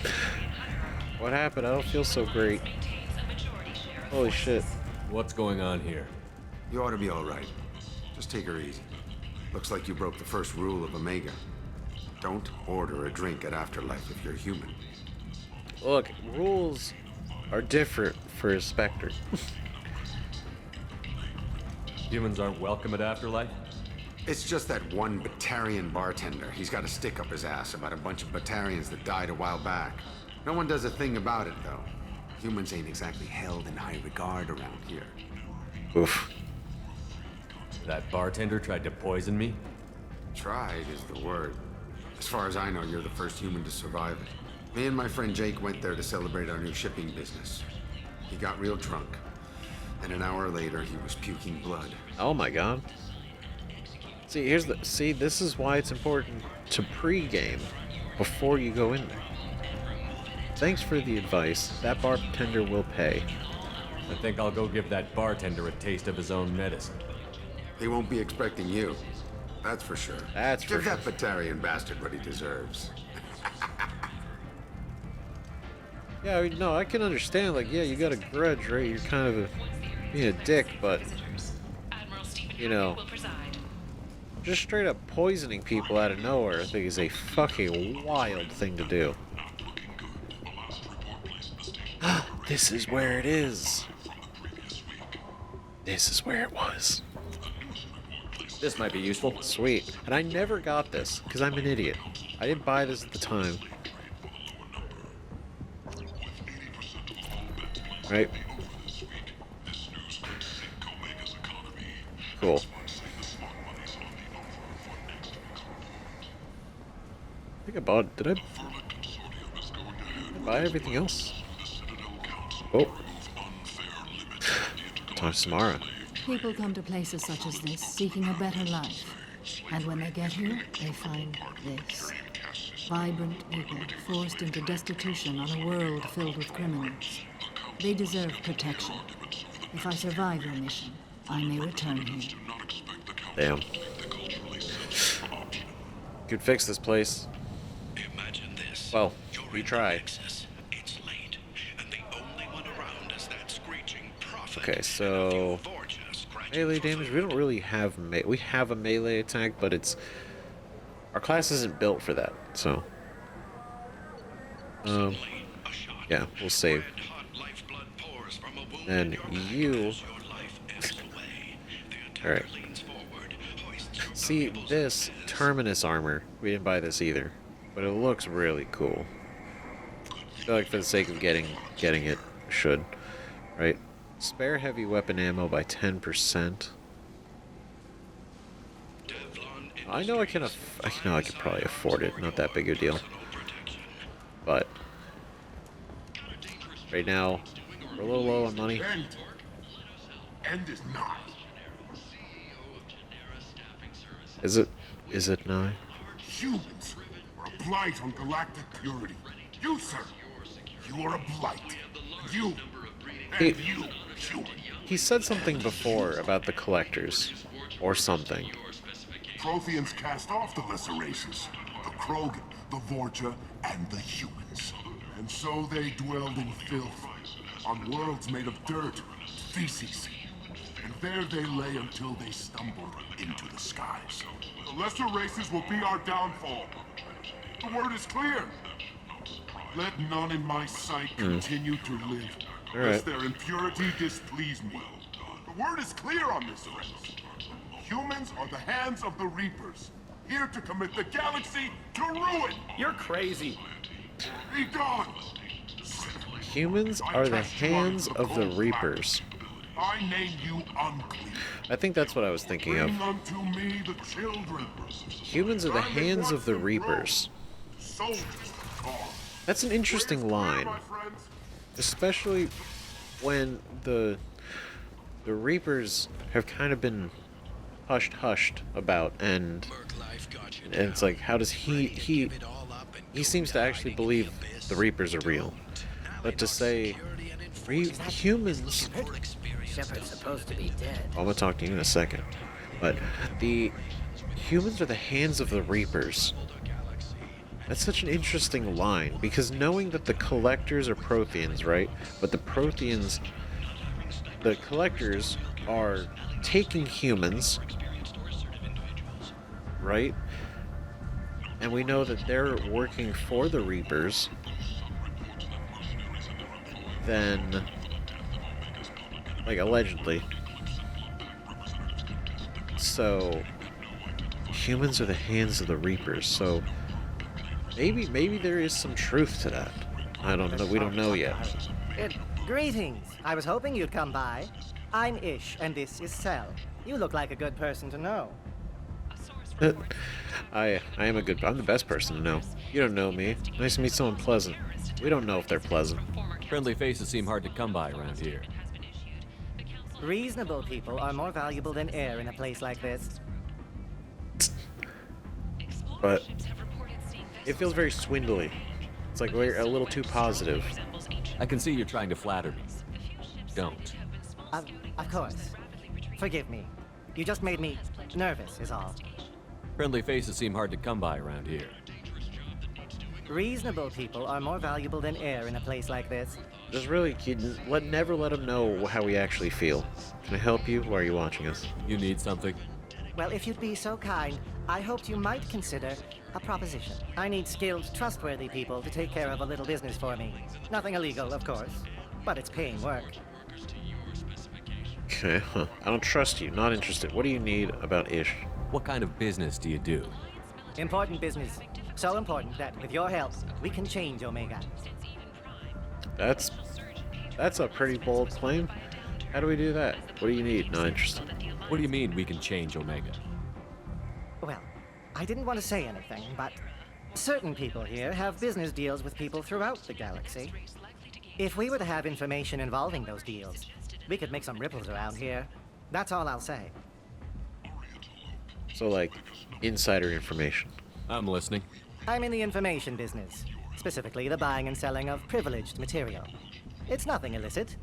What happened? I don't feel so great. Holy shit. What's going on here? You ought to be all right. Just take her easy. Looks like you broke the first rule of Omega. Don't order a drink at Afterlife if you're human. Look, rules are different for a Spectre. Humans aren't welcome at Afterlife? It's just that one Batarian bartender. He's got a stick up his ass about a bunch of Batarians that died a while back. No one does a thing about it, though. Humans ain't exactly held in high regard around here. Oof. That bartender tried to poison me? Tried is the word. As far as I know, you're the first human to survive it. Me and my friend Jake went there to celebrate our new shipping business. He got real drunk, and an hour later he was puking blood. Oh my god. See, this is why it's important to pre-game before you go in there. Thanks for the advice. That bartender will pay. I think I'll go give that bartender a taste of his own medicine. He won't be expecting you. That's for sure. That's for Give sure. that Batarian bastard what he deserves. Yeah, no, I can understand. Like, yeah, you got a grudge, right? You're kind of being a dick, but you know, just straight up poisoning people out of nowhere, I think is a fucking wild thing to do. This is where it is. This is where it was. This might be useful. Sweet. And I never got this, because I'm an idiot. I didn't buy this at the time. Right? Cool. I think I bought... Did I buy everything else? Oh. Talk to Samara. People come to places such as this seeking a better life. And when they get here, they find this. Vibrant people forced into destitution on a world filled with criminals. They deserve protection. If I survive your mission, I may return here. Damn. Could fix this place. Imagine this. Well, we tried. It's late, and the only one around is that screeching prophet. Okay, so melee damage. We don't really have we have a melee attack, but it's our class isn't built for that. So, yeah, we'll save. And you. All right. See this Terminus armor. We didn't buy this either, but it looks really cool. I feel like for the sake of getting it, should, right? Spare heavy weapon ammo by 10%. I know I can probably afford it. Not that big a deal. But right now, we're a little low on money. End is not. Is it now? Humans are a blight on galactic purity. You, sir, you are a blight. You, and you, human. He said something before about the collectors, or something. Protheans cast off the lesser races, the Krogan, the Vorcha, and the humans. And so they dwelled in filth, on worlds made of dirt, feces. And there they lay until they stumbled into the skies. The lesser races will be our downfall. The word is clear. Let none in my sight continue to live, lest their impurity displease me. The word is clear on this, friends. Humans are the hands of the Reapers, here to commit the galaxy to ruin. You're crazy. Be gone. Humans are the hands of the Reapers. I name you unclean. I think that's what I was thinking of. Bring unto me the children. Humans are the hands of the Reapers. Soldiers call. That's an interesting line. Especially when the Reapers have kind of been hushed about, and it's like, how does he seems to actually believe the Reapers are real, but to say humans. Shepard's supposed to be dead. I'm gonna talk to you in a second, but the humans are the hands of the Reapers. That's such an interesting line, because knowing that the collectors are Protheans, right? But the collectors are taking humans, right? And we know that they're working for the Reapers. Then, like, allegedly. So, humans are the hands of the Reapers, so maybe there is some truth to that. I don't know, we don't know yet. Greetings. I was hoping you'd come by. I'm Ish, and this is Cell. You look like a good person to know. I'm the best person to know. You don't know me. Nice to meet someone pleasant. We don't know if they're pleasant. Friendly faces seem hard to come by around here. Reasonable people are more valuable than air in a place like this. But it feels very swindly. It's like we're a little too positive. I can see you're trying to flatter me. Don't. Of course. Forgive me. You just made me nervous, is all. Friendly faces seem hard to come by around here. Reasonable people are more valuable than air in a place like this. Just really, never let them know how we actually feel. Can I help you? Why are you watching us? You need something? Well, if you'd be so kind, I hoped you might consider a proposition. I need skilled, trustworthy people to take care of a little business for me. Nothing illegal, of course, but it's paying work. Okay, I don't trust you. Not interested. What do you need about Ish? What kind of business do you do? Important business. So important that, with your help, we can change Omega. That's a pretty bold claim. How do we do that? What do you need? Not interested. What do you mean we can change Omega? Well, I didn't want to say anything, but certain people here have business deals with people throughout the galaxy. If we were to have information involving those deals, we could make some ripples around here. That's all I'll say. So, like, insider information. I'm listening. I'm in the information business, specifically the buying and selling of privileged material. It's nothing illicit.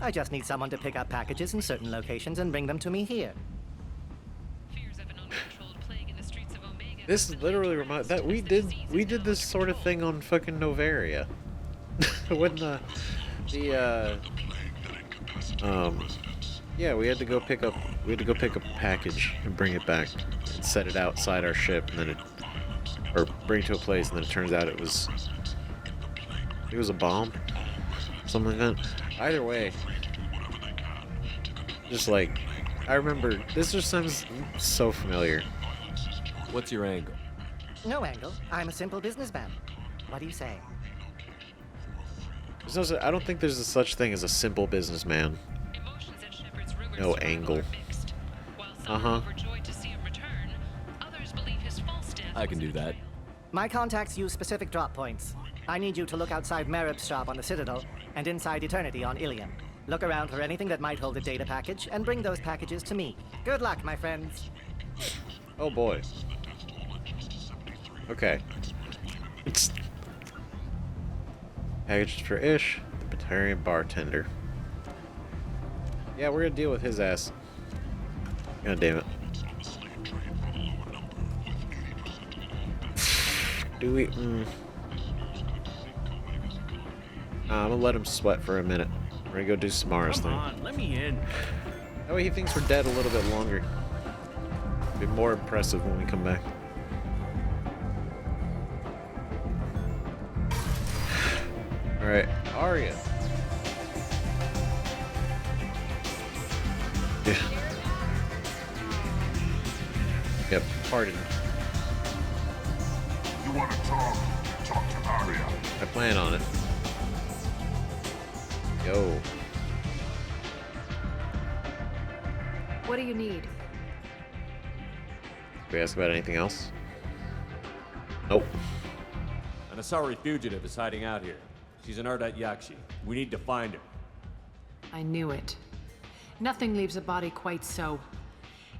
I just need someone to pick up packages in certain locations and bring them to me here. This literally reminds that we did this sort of thing on fucking Novaria. When yeah, we had to go pick up a package and bring it back and set it outside our ship, and then or bring it to a place, and then it turns out it was a bomb, something like that. Either way, just like, I remember, this just sounds so familiar. What's your angle? No angle. I'm a simple businessman. What do you say? I don't think there's such thing as a simple businessman. No angle. Uh-huh. I can do that. My contacts use specific drop points. I need you to look outside Merib's shop on the Citadel and inside Eternity on Ilium. Look around for anything that might hold a data package and bring those packages to me. Good luck, my friends. Oh boy. Okay. It's packaged for Ish, the Batarian bartender. Yeah, we're gonna deal with his ass. God damn it. Do we? I'm gonna let him sweat for a minute. We're gonna go do Samara's Come thing. on, let me in. That way he thinks we're dead a little bit longer. Be more impressive when we come back. Alright, Arya. Yeah. Yep, pardon. You want to talk? Talk to Arya. I plan on it. Yo. What do you need? Did we ask about anything else? Nope. An Asari fugitive is hiding out here. She's in Ardat Yakshi. We need to find her. I knew it. Nothing leaves a body quite so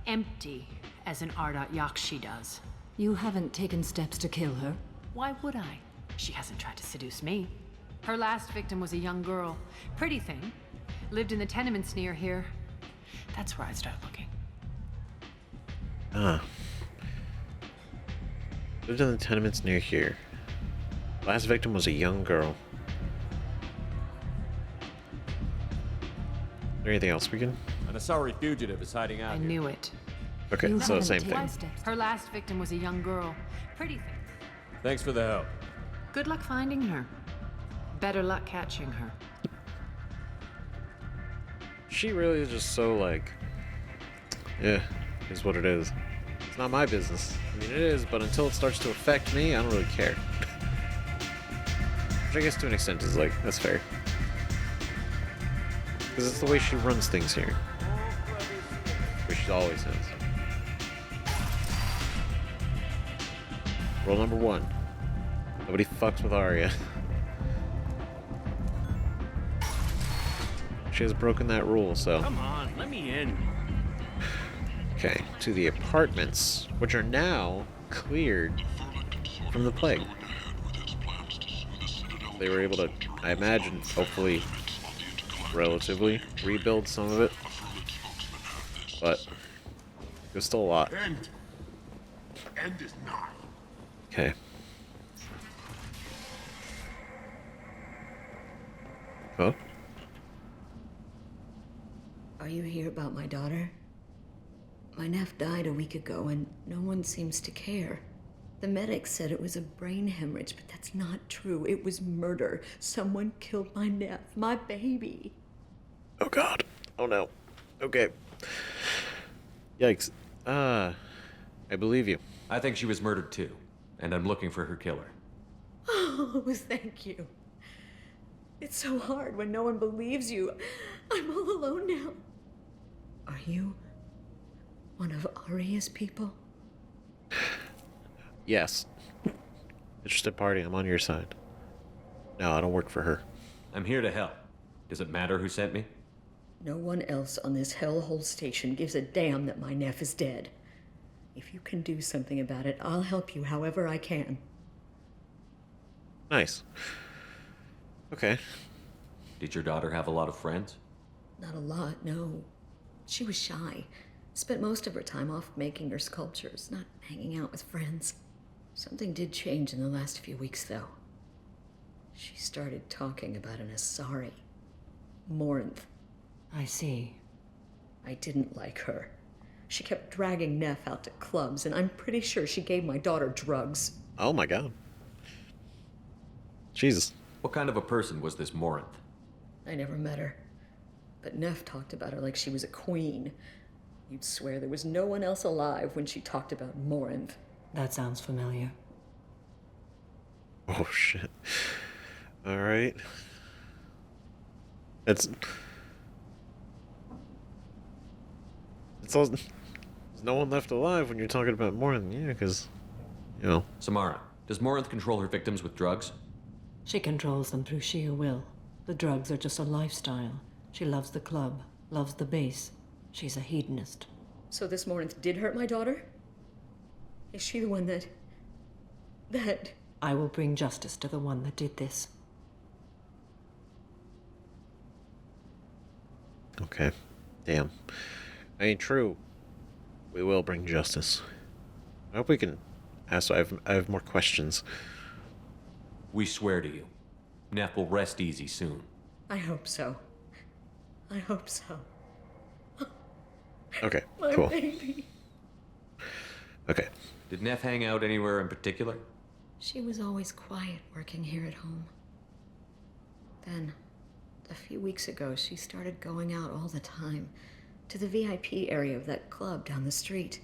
empty as an Ardat Yakshi does. You haven't taken steps to kill her? Why would I? She hasn't tried to seduce me. Her last victim was a young girl. Pretty thing. Lived in the tenements near here. That's where I start looking. Ah. Lived in the tenements near here. Last victim was a young girl. Is there anything else we can? An Asari fugitive is hiding out I here. knew it. Okay, You so haven't same taken thing. steps. Her last victim was a young girl. Pretty thing. Thanks for the help. Good luck finding her. Better luck catching her. She really is just so like, yeah, is what it is. It's not my business. I mean, it is, but until it starts to affect me, I don't really care. Which I guess to an extent is like, that's fair. Because it's the way she runs things here. Which she always has. Rule number 1. Nobody fucks with Arya. She has broken that rule, so... Come on, let me in. Okay, to the apartments, which are now cleared from the plague. They were able to, I imagine, hopefully, relatively rebuild some of it. But there's still a lot. End. End is nigh. Okay. Oh? Are you here about my daughter? My nephew died a week ago and no one seems to care. The medics said it was a brain hemorrhage, but that's not true. It was murder. Someone killed my nephew, my baby. Oh god. Oh no. Okay. Yikes. I believe you. I think she was murdered too, and I'm looking for her killer. Oh, thank you. It's so hard when no one believes you. I'm all alone now. Are you one of Arya's people? Yes. Interested party, I'm on your side. No, I don't work for her. I'm here to help. Does it matter who sent me? No one else on this hellhole station gives a damn that my nephew is dead. If you can do something about it, I'll help you however I can. Nice. Okay. Did your daughter have a lot of friends? Not a lot, no. She was shy. Spent most of her time off making her sculptures, not hanging out with friends. Something did change in the last few weeks, though. She started talking about an Asari. Morinth. I see. I didn't like her. She kept dragging Neff out to clubs, and I'm pretty sure she gave my daughter drugs. Oh my god. Jesus. What kind of a person was this Morinth? I never met her. But Neff talked about her like she was a queen. You'd swear there was no one else alive when she talked about Morinth. That sounds familiar. Oh shit. Alright. It's all, there's no one left alive when you're talking about Morinth, yeah, because, you know. Samara, does Morinth control her victims with drugs? She controls them through sheer will. The drugs are just a lifestyle. She loves the club, loves the base. She's a hedonist. So this Morinth did hurt my daughter? Is she the one that... I will bring justice to the one that did this. Okay. Damn. I mean, true. We will bring justice. I hope we can ask. I have more questions. We swear to you. Neff will rest easy soon. I hope so. I hope so. Okay, My cool. baby. Okay. Did Neff hang out anywhere in particular? She was always quiet working here at home. Then, a few weeks ago, she started going out all the time to the VIP area of that club down the street.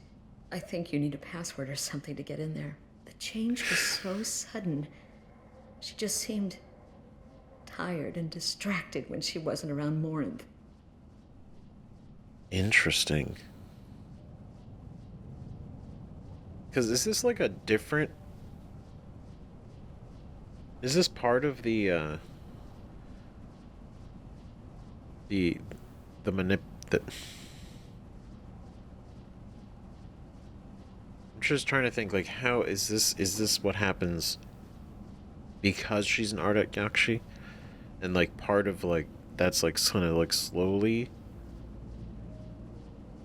I think you need a password or something to get in there. The change was so sudden. She just seemed tired and distracted when she wasn't around Morinth. Interesting. Because is this like a different... Is this part of the I'm just trying to think, like, how is this what happens because she's an Ardat Yakshi? And, like, part of, like, that's, like, kind of, like, slowly...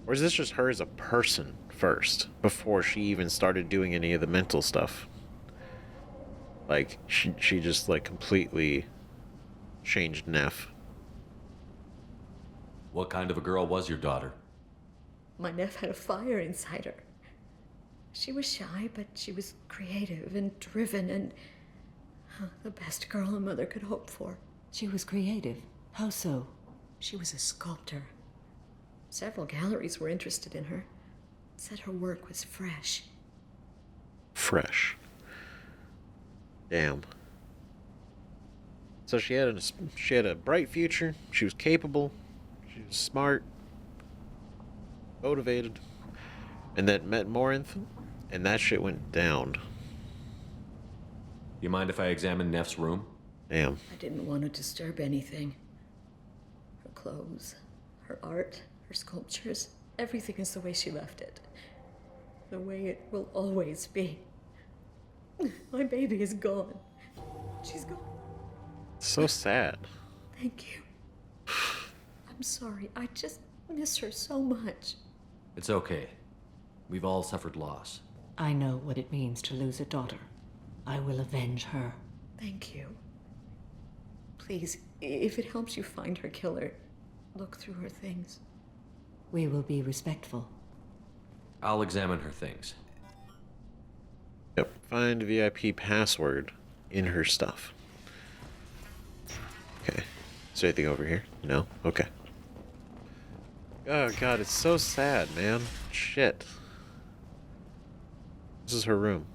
Or is this just her as a person first, before she even started doing any of the mental stuff? Like, she just, like, completely changed Neff. What kind of a girl was your daughter? My Neff had a fire inside her. She was shy, but she was creative and driven and the best girl a mother could hope for. She was creative. How so? She was a sculptor. Several galleries were interested in her. Said her work was fresh. Fresh. Damn. So she had a bright future. She was capable. She was smart. Motivated. And then met Morinth, and that shit went down. You mind if I examine Neff's room? Damn. I didn't want to disturb anything. Her clothes, her art, her sculptures, everything is the way she left it. The way it will always be. My baby is gone. She's gone. So sad. Thank you. I'm sorry. I just miss her so much. It's okay. We've all suffered loss. I know what it means to lose a daughter. I will avenge her. Thank you. Please, if it helps you find her killer, look through her things. We will be respectful. I'll examine her things. Yep. Find VIP password in her stuff. Okay. Is there anything over here? No? Okay. Oh god, it's so sad, man. Shit. This is her room.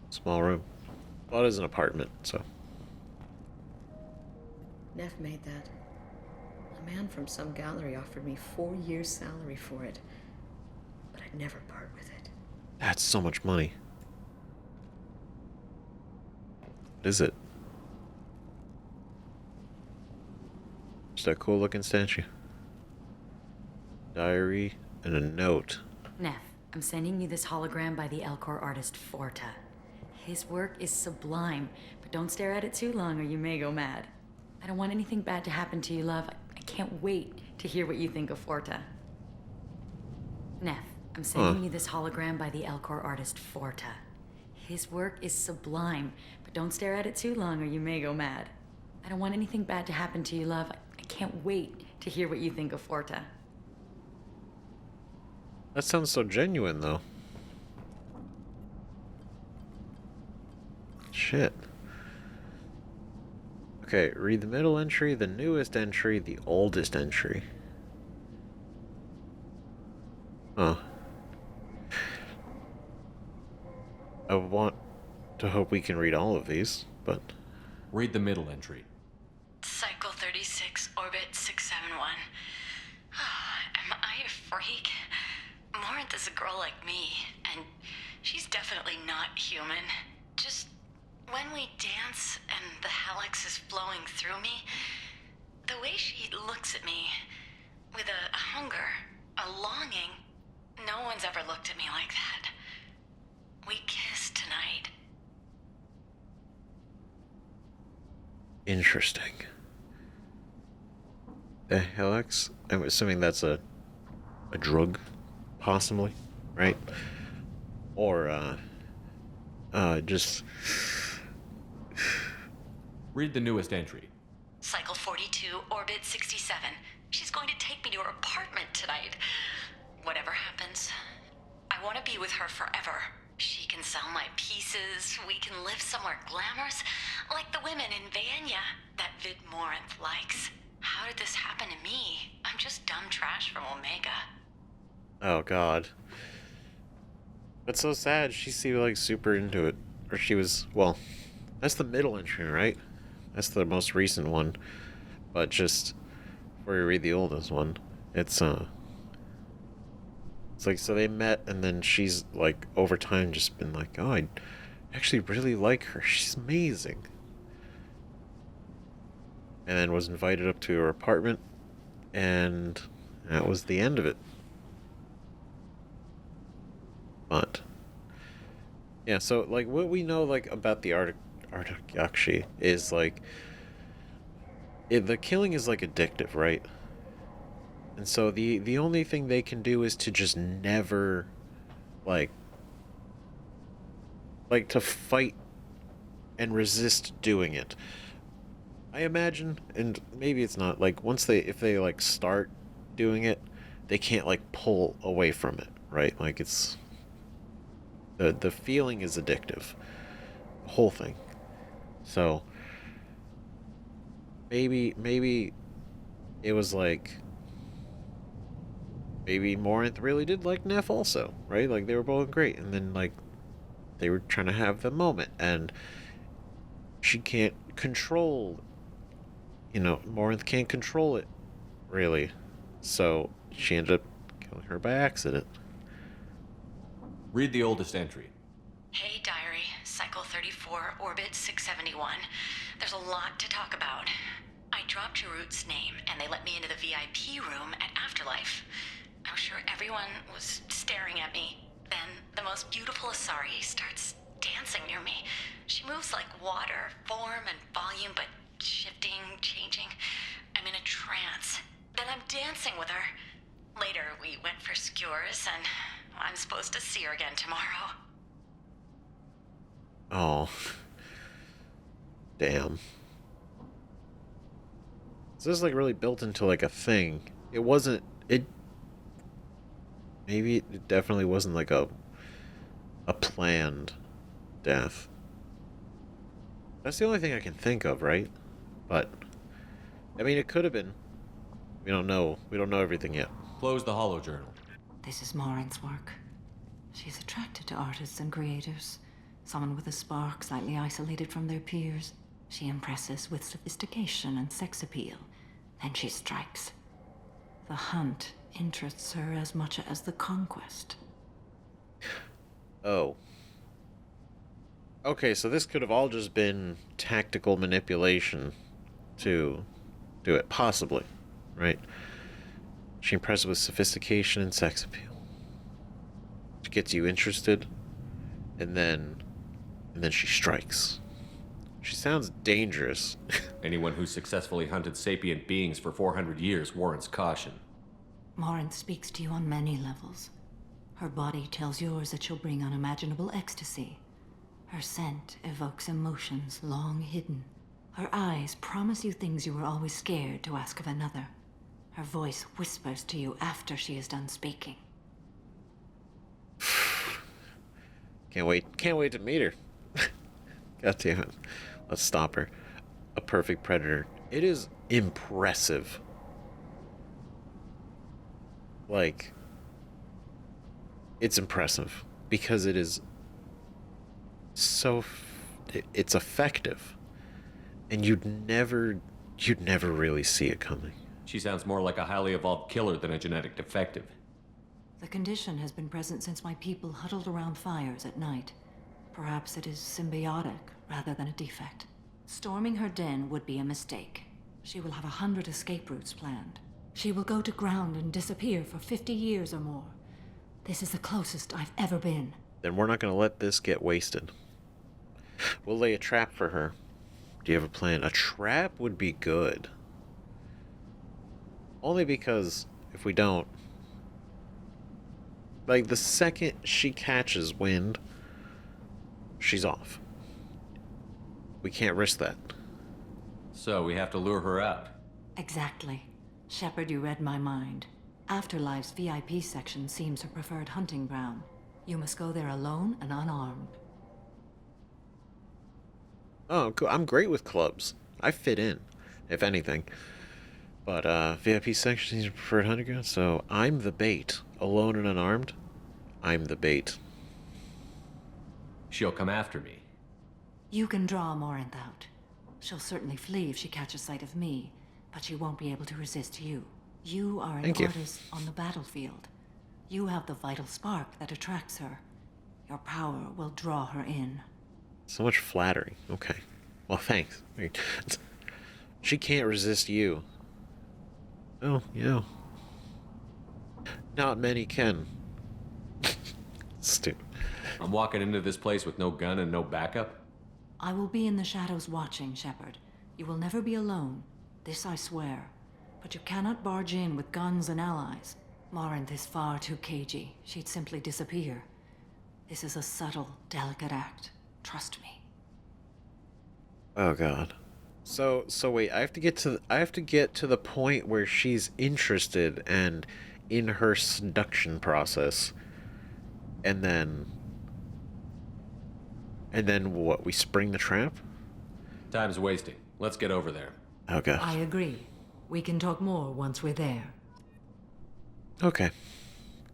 Small room. Well, it is an apartment, so. Neff made that. A man from some gallery offered me 4 years' salary for it. But I'd never part with it. That's so much money. What is it? Just a cool looking statue. Diary and a note. Neff, I'm sending you this hologram by the Elcor artist Forta. His work is sublime, but don't stare at it too long or you may go mad. I don't want anything bad to happen to you, love. I can't wait to hear what you think of Forta. Neff, I'm sending you this hologram by the Elcor artist Forta. His work is sublime, but don't stare at it too long or you may go mad. I don't want anything bad to happen to you, love. I can't wait to hear what you think of Forta. That sounds so genuine, though. Shit. Okay, read the middle entry, the newest entry, the oldest entry. Huh. I want to hope we can read all of these, but... Read the middle entry. Cycle 36, orbit 671. Am I a freak? Morinth is a girl like me, and she's definitely not human. Just when we dance and the helix is flowing through me, the way she looks at me with a hunger, a longing, no one's ever looked at me like that. We kissed tonight. Interesting. The helix? I'm assuming that's a drug, possibly, right? Or, just... Read the newest entry. Cycle 42, Orbit 67. She's going to take me to her apartment tonight. Whatever happens, I want to be with her forever. She can sell my pieces. We can live somewhere glamorous, like the women in Vanya that Vid Morinth likes. How did this happen to me? I'm just dumb trash from Omega. Oh, God. That's so sad. She seemed like super into it. Or she was, well, that's the middle entry, right? That's the most recent one. But just before you read the oldest one, it's like, so they met, and then she's like over time just been like, oh, I actually really like her. She's amazing. And then was invited up to her apartment, and that was the end of it. But yeah, so like what we know like about the Artyakshi is like the killing is like addictive, right? And so the only thing they can do is to just never like to fight and resist doing it. I imagine, and maybe it's not, like if they like start doing it, they can't like pull away from it, right? Like it's the feeling is addictive, the whole thing. So maybe it was like, maybe Morinth really did like Neff also, right? Like they were both great, and then like they were trying to have the moment, and she can't control, Morinth can't control it, really. So she ended up killing her by accident. Read the oldest entry. Hey, Diary. Cycle 34, Orbit 671. There's a lot to talk about. I dropped Jarut's name, and they let me into the VIP room at Afterlife. I'm sure everyone was staring at me. Then the most beautiful Asari starts dancing near me. She moves like water, form and volume, but shifting, changing. I'm in a trance. Then I'm dancing with her. Later, we went for skewers, and I'm supposed to see her again tomorrow. Oh. Damn. So this is like really built into like a thing. Maybe it definitely wasn't like a planned death. That's the only thing I can think of, right? But I mean, it could have been. We don't know. We don't know everything yet. Close the holo journal. This is Morinth's work. She's attracted to artists and creators. Someone with a spark, slightly isolated from their peers. She impresses with sophistication and sex appeal. Then she strikes. The hunt interests her as much as the conquest. Oh. Okay, so this could have all just been tactical manipulation to do it, possibly, right? She impresses with sophistication and sex appeal. She gets you interested, and then she strikes. She sounds dangerous. Anyone who successfully hunted sapient beings for 400 years warrants caution. Morinth speaks to you on many levels. Her body tells yours that she'll bring unimaginable ecstasy. Her scent evokes emotions long hidden. Her eyes promise you things you were always scared to ask of another. Her voice whispers to you after she is done speaking. Can't wait to meet her. God damn it. Let's stop her. A perfect predator. It is impressive. Like, it's impressive because it is so it's effective, and you'd never really see it coming. She sounds more like a highly evolved killer than a genetic defective. The condition has been present since my people huddled around fires at night. Perhaps it is symbiotic rather than a defect. Storming her den would be a mistake. She will have 100 escape routes planned. She will go to ground and disappear for 50 years or more. This is the closest I've ever been. Then we're not going to let this get wasted. We'll lay a trap for her. Do you have a plan? A trap would be good. Only because if we don't, like the second she catches wind, she's off. We can't risk that. So we have to lure her out. Exactly. Shepard, you read my mind. Afterlife's VIP section seems her preferred hunting ground. You must go there alone and unarmed. Oh, cool. I'm great with clubs. I fit in, if anything. But VIP section is your preferred hunting ground, so I'm the bait. Alone and unarmed, I'm the bait. She'll come after me. You can draw Morinth out. She'll certainly flee if she catches sight of me, but she won't be able to resist you. You are an artist on the battlefield. You have the vital spark that attracts her. Your power will draw her in. So much flattery. Okay. Well, thanks. She can't resist you. Oh, yeah. Not many can. Stupid. I'm walking into this place with no gun and no backup? I will be in the shadows watching, Shepard. You will never be alone. This I swear. But you cannot barge in with guns and allies. Morinth is far too cagey. She'd simply disappear. This is a subtle, delicate act. Trust me. Oh god. So wait, I have to get to the point where she's interested and in her seduction process. And then what? We spring the trap? Time's wasting. Let's get over there. Oh god. I agree. We can talk more once we're there. Okay.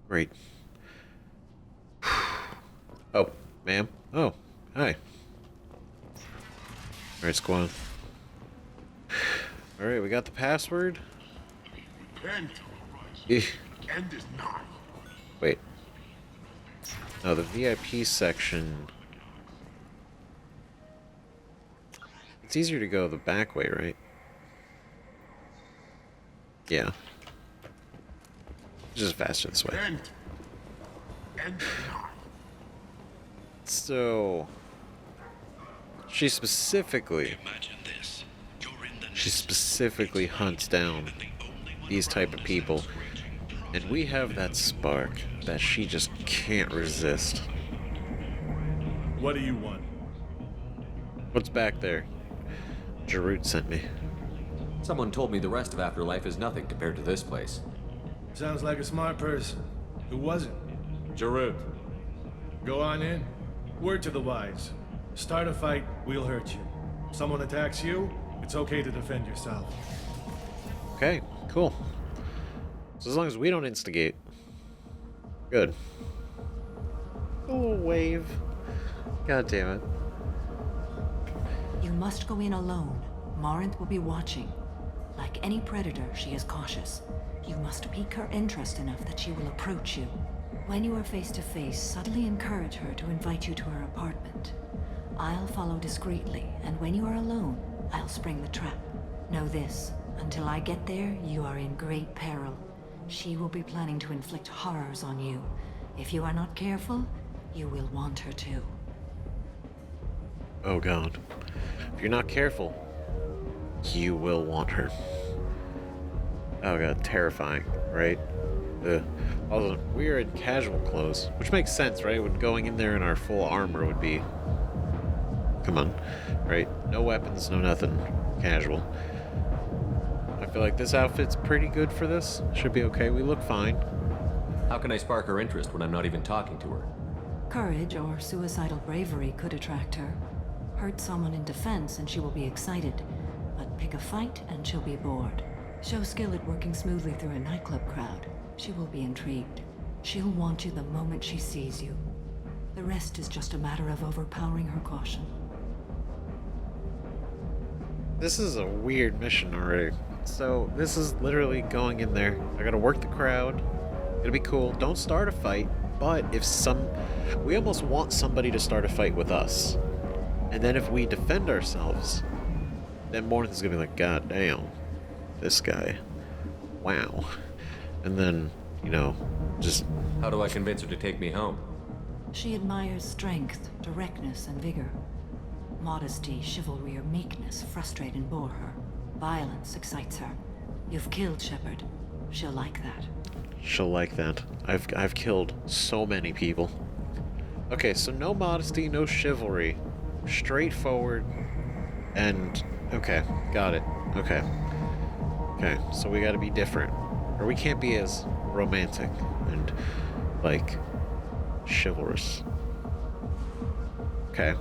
Great. Oh, ma'am. Oh, hi. Alright, squad. Alright, we got the password. End. Eh. End is nigh. Wait. No, the VIP section. It's easier to go the back way, right? Yeah. It's just faster this way. End. End is nigh. So she specifically hunts down these type of people, and we have that spark that she just can't resist. What do you want? What's back there? Jarut sent me. Someone told me the rest of Afterlife is nothing compared to this place. Sounds like a smart person. Who was it? Jarut. Go on in. Word to the wise. Start a fight, we'll hurt you. Someone attacks you, it's okay to defend yourself. Okay, cool. So as long as we don't instigate. Good. A little wave. God damn it. You must go in alone. Morinth will be watching. Like any predator, she is cautious. You must pique her interest enough that she will approach you. When you are face to face, subtly encourage her to invite you to her apartment. I'll follow discreetly, and when you are alone, I'll spring the trap. Know this, until I get there, you are in great peril. She will be planning to inflict horrors on you. If you are not careful, you will want her to. Oh god. If you're not careful, you will want her. Oh god, terrifying, right? Although we're in casual clothes, which makes sense, right? When going in there in our full armor would be... Come on, right? No weapons, no nothing. Casual. I feel like this outfit's pretty good for this. Should be okay. We look fine. How can I spark her interest when I'm not even talking to her? Courage or suicidal bravery could attract her. Hurt someone in defense and she will be excited. But pick a fight and she'll be bored. Show skill at working smoothly through a nightclub crowd. She will be intrigued. She'll want you the moment she sees you. The rest is just a matter of overpowering her caution. This is a weird mission already. So this is literally going in there. I gotta work the crowd. It'll be cool. Don't start a fight. But if we almost want somebody to start a fight with us. And then if we defend ourselves, then Morinth is gonna be like, God damn, this guy. Wow. And then, just... How do I convince her to take me home? She admires strength, directness, and vigor. Modesty, chivalry, or meekness frustrate and bore her. Violence excites her. You've killed Shepard. She'll like that. She'll like that. I've killed so many people. Okay, so no modesty, no chivalry. Straightforward. And... Okay, got it. Okay. Okay, so we gotta be different. Or we can't be as romantic and, like, chivalrous. Okay.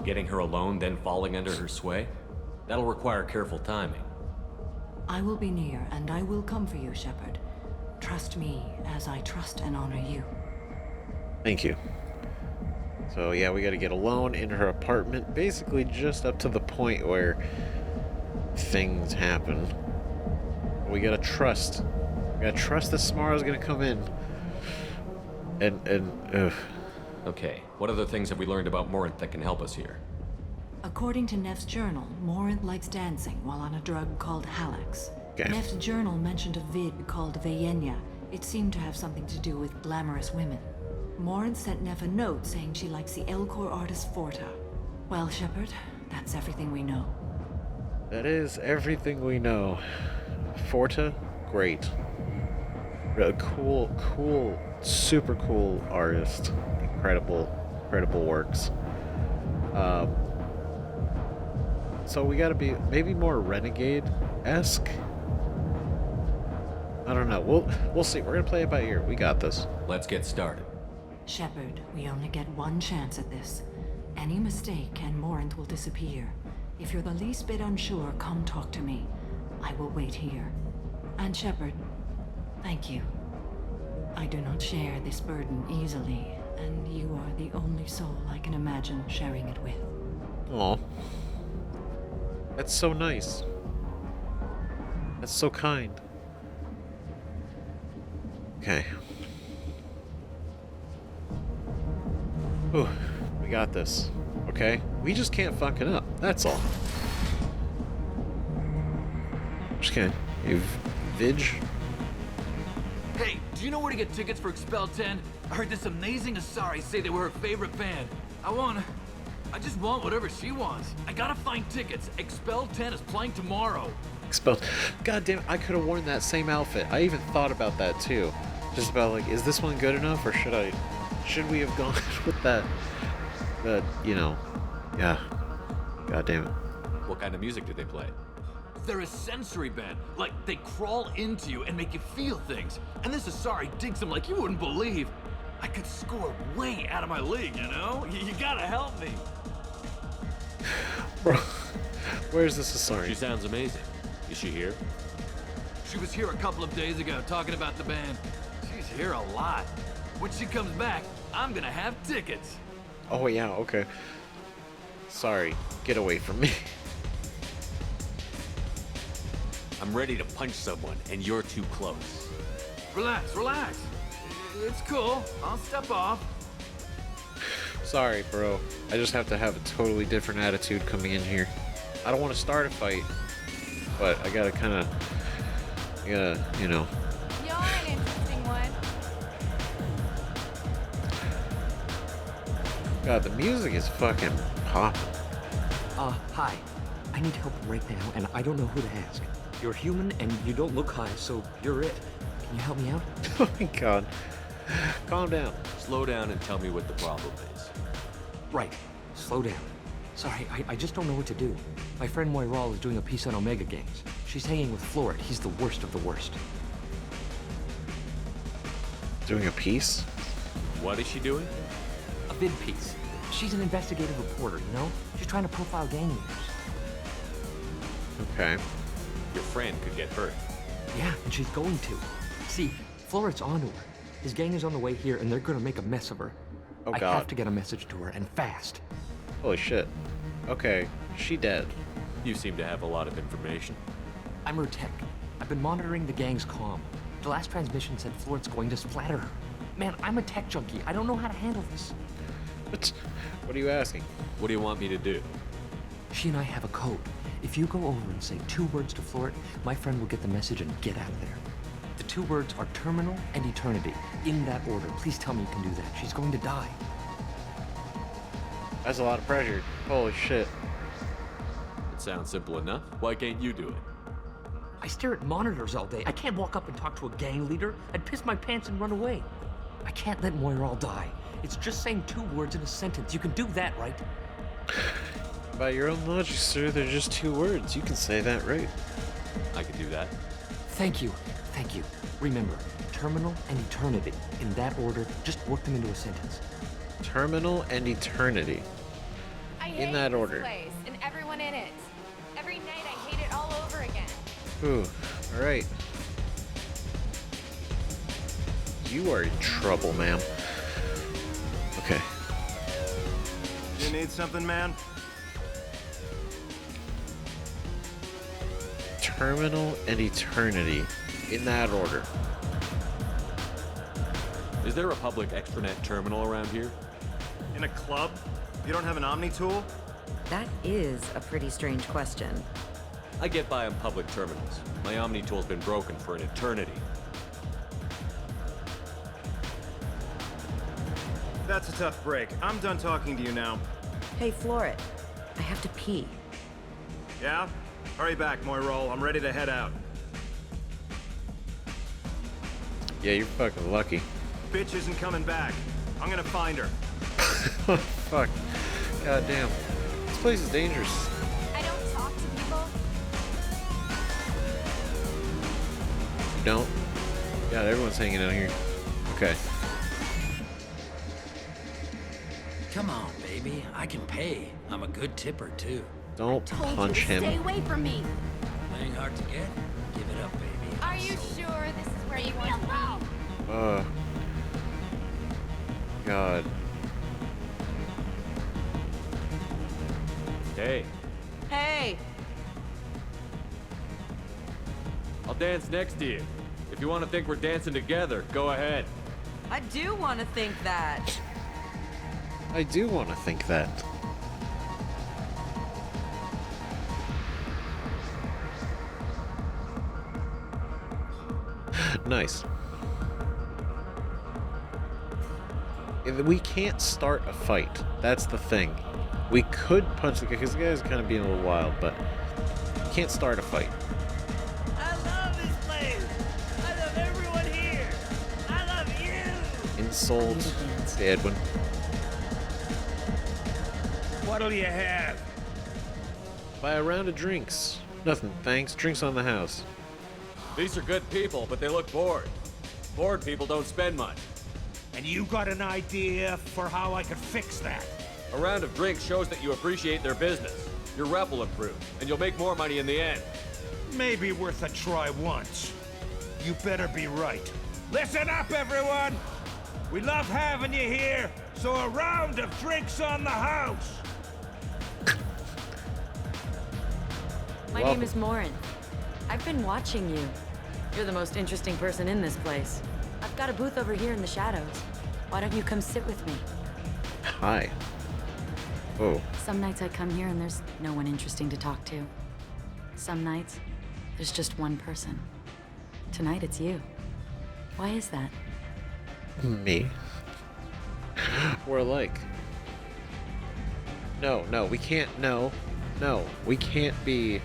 Getting her alone, then falling under her sway? That'll require careful timing. I will be near, and I will come for you, Shepard. Trust me as I trust and honor you. Thank you. So yeah, we gotta get alone in her apartment, basically just up to the point where things happen. We gotta trust. We gotta trust that Samara's gonna come in. And Okay, what other things have we learned about Morinth that can help us here? According to Neff's journal, Morinth likes dancing while on a drug called Halax. Okay. Neff's journal mentioned a vid called Vayenya. It seemed to have something to do with glamorous women. Morinth sent Neff a note saying she likes the Elcor artist Forta. Well, Shepard, that's everything we know. that is everything we know. Forta, great. Cool, super cool artist. Incredible works. So we gotta be maybe more renegade-esque. I don't know. We'll see. We're gonna play it by ear. We got this. Let's get started. Shepard, we only get one chance at this. Any mistake and Morinth will disappear. If you're the least bit unsure, come talk to me. I will wait here. And Shepard, thank you. I do not share this burden easily, and you are the only soul I can imagine sharing it with. Aw. That's so nice. That's so kind. Okay. Ooh, we got this. Okay? We just can't fuck it up. That's all. Just can't. Vig? Hey, do you know where to get tickets for Expel 10? I heard this amazing Asari say they were her favorite band. I just want whatever she wants. I gotta find tickets. Expel 10 is playing tomorrow. Expelled. God damn it, I could have worn that same outfit. I even thought about that too. Just about like, is this one good enough or should we have gone with that, yeah. God damn it. What kind of music do they play? They're a sensory band. Like, they crawl into you and make you feel things. And this Asari digs them like you wouldn't believe. I could score way out of my league, you know? You gotta help me. Bro, where's this Asari? She sounds amazing. Is she here? She was here a couple of days ago talking about the band. She's here a lot. When she comes back, I'm gonna have tickets. Oh yeah, okay. Sorry, get away from me. I'm ready to punch someone, and you're too close. Relax. It's cool. I'll step off. Sorry, bro. I just have to have a totally different attitude coming in here. I don't want to start a fight, but I gotta You're an interesting one. God, the music is fucking popping. Hi. I need help right now, and I don't know who to ask. You're human, and you don't look high, so you're it. Can you help me out? Oh my god. Calm down. Slow down and tell me what the problem is. Right. Slow down. Sorry, I just don't know what to do. My friend Moiral is doing a piece on Omega gangs. She's hanging with Florid. He's the worst of the worst. Doing a piece? What is she doing? A vid piece. She's an investigative reporter, you know? She's trying to profile gang leaders. Okay. Your friend could get hurt. Yeah, and she's going to. See, Florid's onto her. His gang is on the way here, and they're gonna make a mess of her. Oh god. I have to get a message to her, and fast. Holy shit. Okay, she dead. You seem to have a lot of information. I'm her tech. I've been monitoring the gang's comm. The last transmission said Florid's going to splatter her. Man, I'm a tech junkie. I don't know how to handle this. What are you asking? What do you want me to do? She and I have a code. If you go over and say 2 words to Florid, my friend will get the message and get out of there. The 2 words are terminal and eternity. In that order. Please tell me you can do that. She's going to die. That's a lot of pressure. Holy shit. It sounds simple enough. Why can't you do it? I stare at monitors all day. I can't walk up and talk to a gang leader. I'd piss my pants and run away. I can't let Moiral die. It's just saying 2 words in a sentence. You can do that, right? By your own logic, sir, they're just 2 words. You can say that, right? I could do that. Thank you. Thank you. Remember, terminal and eternity. In that order, just work them into a sentence. Terminal and eternity. I In hate that this order. place and everyone in it. Every night I hate it all over again. Ooh, alright. You are in trouble, ma'am. Okay. You need something, man? Terminal and eternity. In that order. Is there a public extranet terminal around here? In a club? You don't have an Omni tool? That is a pretty strange question. I get by on public terminals. My Omni tool's been broken for an eternity. That's a tough break. I'm done talking to you now. Hey, Floret, I have to pee. Yeah? Hurry back, Moirol. I'm ready to head out. Yeah, you're fucking lucky. Bitch isn't coming back. I'm gonna find her. Oh, fuck. God damn. This place is dangerous. I don't talk to people. Don't? God, everyone's hanging out here. Okay. Come on, baby. I can pay. I'm a good tipper, too. Don't Told punch you to him. stay away from me. Playing hard to get? Give it up, baby. Are you sure this is where you want to be? God. Hey, Hey! I'll dance next to you. If you want to think we're dancing together, go ahead. I do want to think that. I do want to think that. Nice. We can't start a fight. That's the thing. We could punch the guy, because the guy's kind of being a little wild, but we can't start a fight. I love this place. I love everyone here. I love you. Insult to Edwin. What'll you have? Buy a round of drinks. Nothing, thanks. Drinks on the house. These are good people, but they look bored. Bored people don't spend much. And you got an idea for how I could fix that? A round of drinks shows that you appreciate their business. Your rep will improve, and you'll make more money in the end. Maybe worth a try once. You better be right. Listen up, everyone! We love having you here, so a round of drinks on the house! My name is Morinth. I've been watching you. You're the most interesting person in this place. I've got a booth over here in the shadows. Why don't you come sit with me? Hi. Oh. Some nights I come here and there's no one interesting to talk to. Some nights, there's just one person. Tonight it's you. Why is that? Me? We're alike. No, we can't. No, we can't be.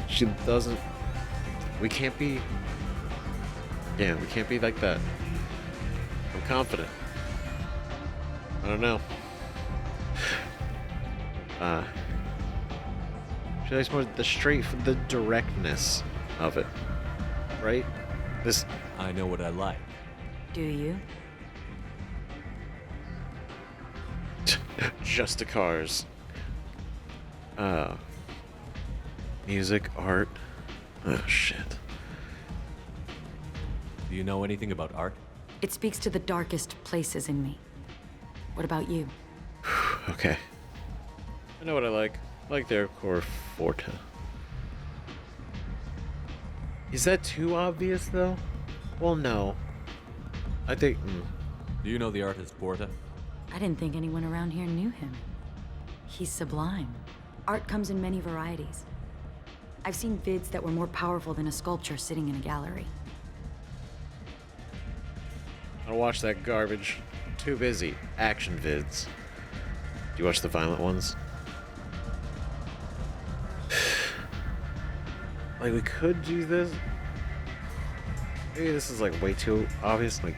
She doesn't. We can't be. Yeah, we can't be like that. I'm confident. I don't know. She likes more the directness of it, right? This. I know what I like. Do you? Just the cars. Music, art. Oh, shit. Do you know anything about art? It speaks to the darkest places in me. What about you? Okay. I know what I like. I like their core forte. Is that too obvious, though? Well, no. I think... Do you know the artist Porta? I didn't think anyone around here knew him. He's sublime. Art comes in many varieties. I've seen vids that were more powerful than a sculpture sitting in a gallery. I don't watch that garbage. Too busy. Action vids. Do you watch the violent ones? Like, we could do this. Maybe this is like way too obvious. Like,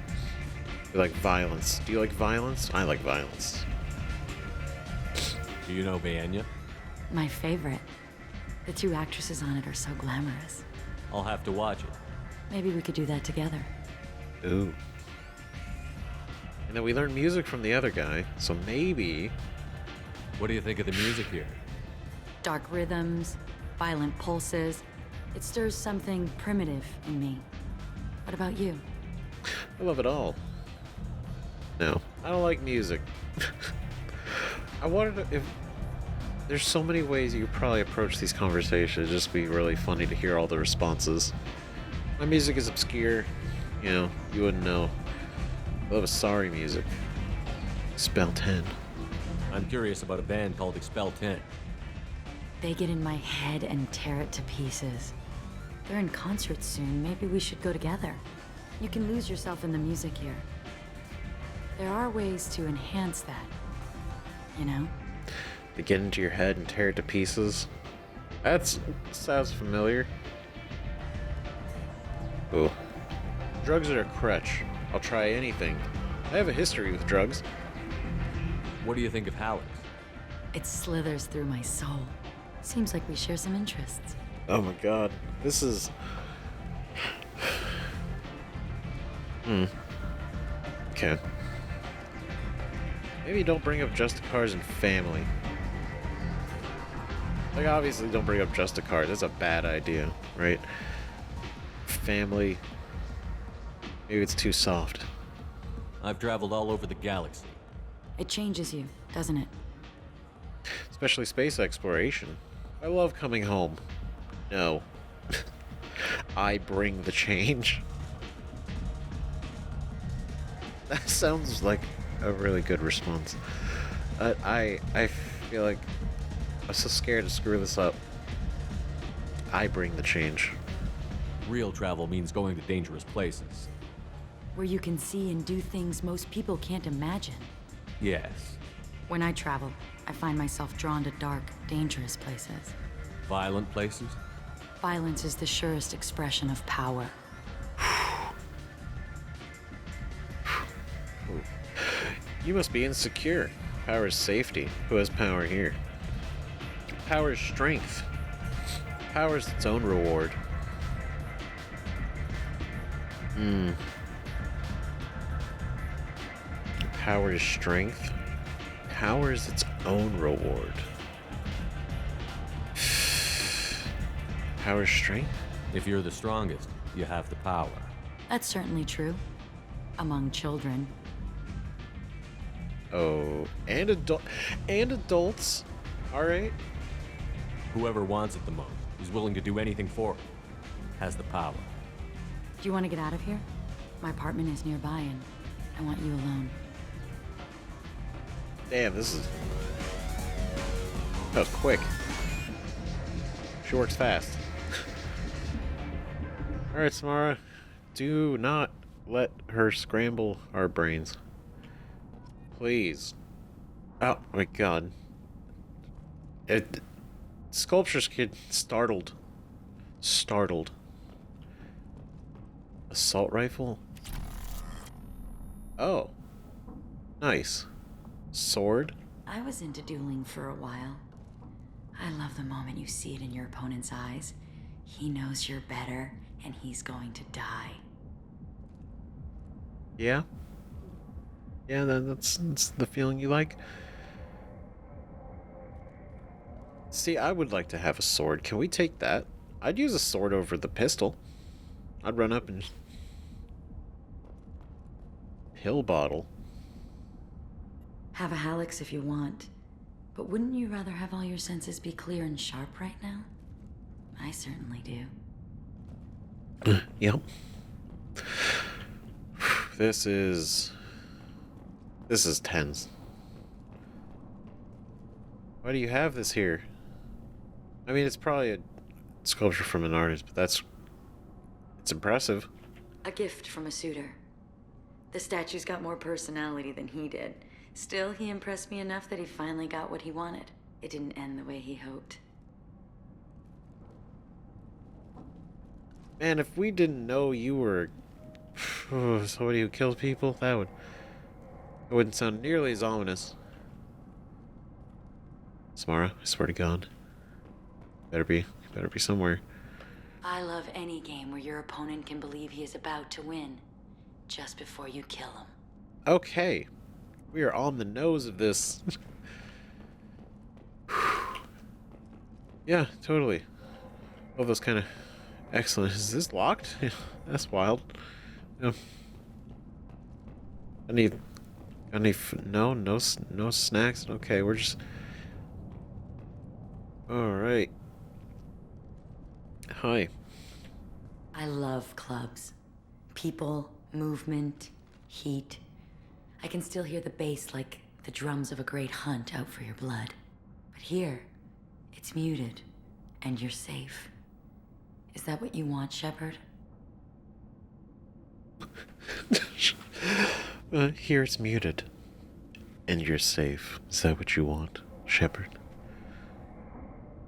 we like violence. Do you like violence? I like violence. Do you know Vienya? My favorite. The two actresses on it are so glamorous. I'll have to watch it. Maybe we could do that together. Ooh. And then we learned music from the other guy, so maybe... What do you think of the music here? Dark rhythms, violent pulses. It stirs something primitive in me. What about you? I love it all. No, I don't like music. I wanted to... If there's so many ways you could probably approach these conversations, it'd just be really funny to hear all the responses. My music is obscure. You know, you wouldn't know. I love Asari music. Expel 10. I'm curious about a band called Expel 10. They get in my head and tear it to pieces. They're in concert soon. Maybe we should go together. You can lose yourself in the music here. There are ways to enhance that. You know? To get into your head and tear it to pieces? That sounds familiar. Ooh. Drugs are a crutch. I'll try anything. I have a history with drugs. What do you think of Hallex? It slithers through my soul. Seems like we share some interests. Oh my god. This is... Okay. Maybe don't bring up Justicars and family. Like, obviously don't bring up Justicars. That's a bad idea, right? Family... Maybe it's too soft. I've traveled all over the galaxy. It changes you, doesn't it? Especially space exploration. I love coming home. No. I bring the change. That sounds like a really good response. I feel like I'm so scared to screw this up. I bring the change. Real travel means going to dangerous places. Where you can see and do things most people can't imagine. Yes. When I travel, I find myself drawn to dark, dangerous places. Violent places? Violence is the surest expression of power. You must be insecure. Power is safety. Who has power here? Power is strength. Power is its own reward. Power is strength. Power is its own reward. Power is strength? If you're the strongest, you have the power. That's certainly true. Among children. Oh, and adults. All right. Whoever wants it the most, is willing to do anything for it, has the power. Do you want to get out of here? My apartment is nearby and I want you alone. Damn, that was quick. She works fast. Alright, Samara. Do not let her scramble our brains. Please. Oh my god. Sculptures get startled. Startled. Assault rifle? Oh. Nice. Sword? I was into dueling for a while. I love the moment you see it in your opponent's eyes. He knows you're better, and he's going to die. Yeah? Yeah, that's the feeling you like? See, I would like to have a sword. Can we take that? I'd use a sword over the pistol. I'd run up and... Pill bottle? Have a Hallex if you want. But wouldn't you rather have all your senses be clear and sharp right now? I certainly do. Yep. This is tense. Why do you have this here? I mean, it's probably a sculpture from an artist, but it's impressive. A gift from a suitor. The statue's got more personality than he did. Still, he impressed me enough that he finally got what he wanted. It didn't end the way he hoped. Man, if we didn't know you were somebody who kills people, it wouldn't sound nearly as ominous. Samara, I swear to God. Better be somewhere. I love any game where your opponent can believe he is about to win, just before you kill him. Okay. We are on the nose of this. Yeah, totally. All those kind of excellent. Is this locked? Yeah, that's wild. Yeah. No snacks. Okay, we're just. All right. Hi. I love clubs. People, movement, heat. I can still hear the bass like the drums of a great hunt out for your blood. But here, it's muted, and you're safe. Is that what you want, Shepard? Here it's muted. And you're safe. Is that what you want, Shepard?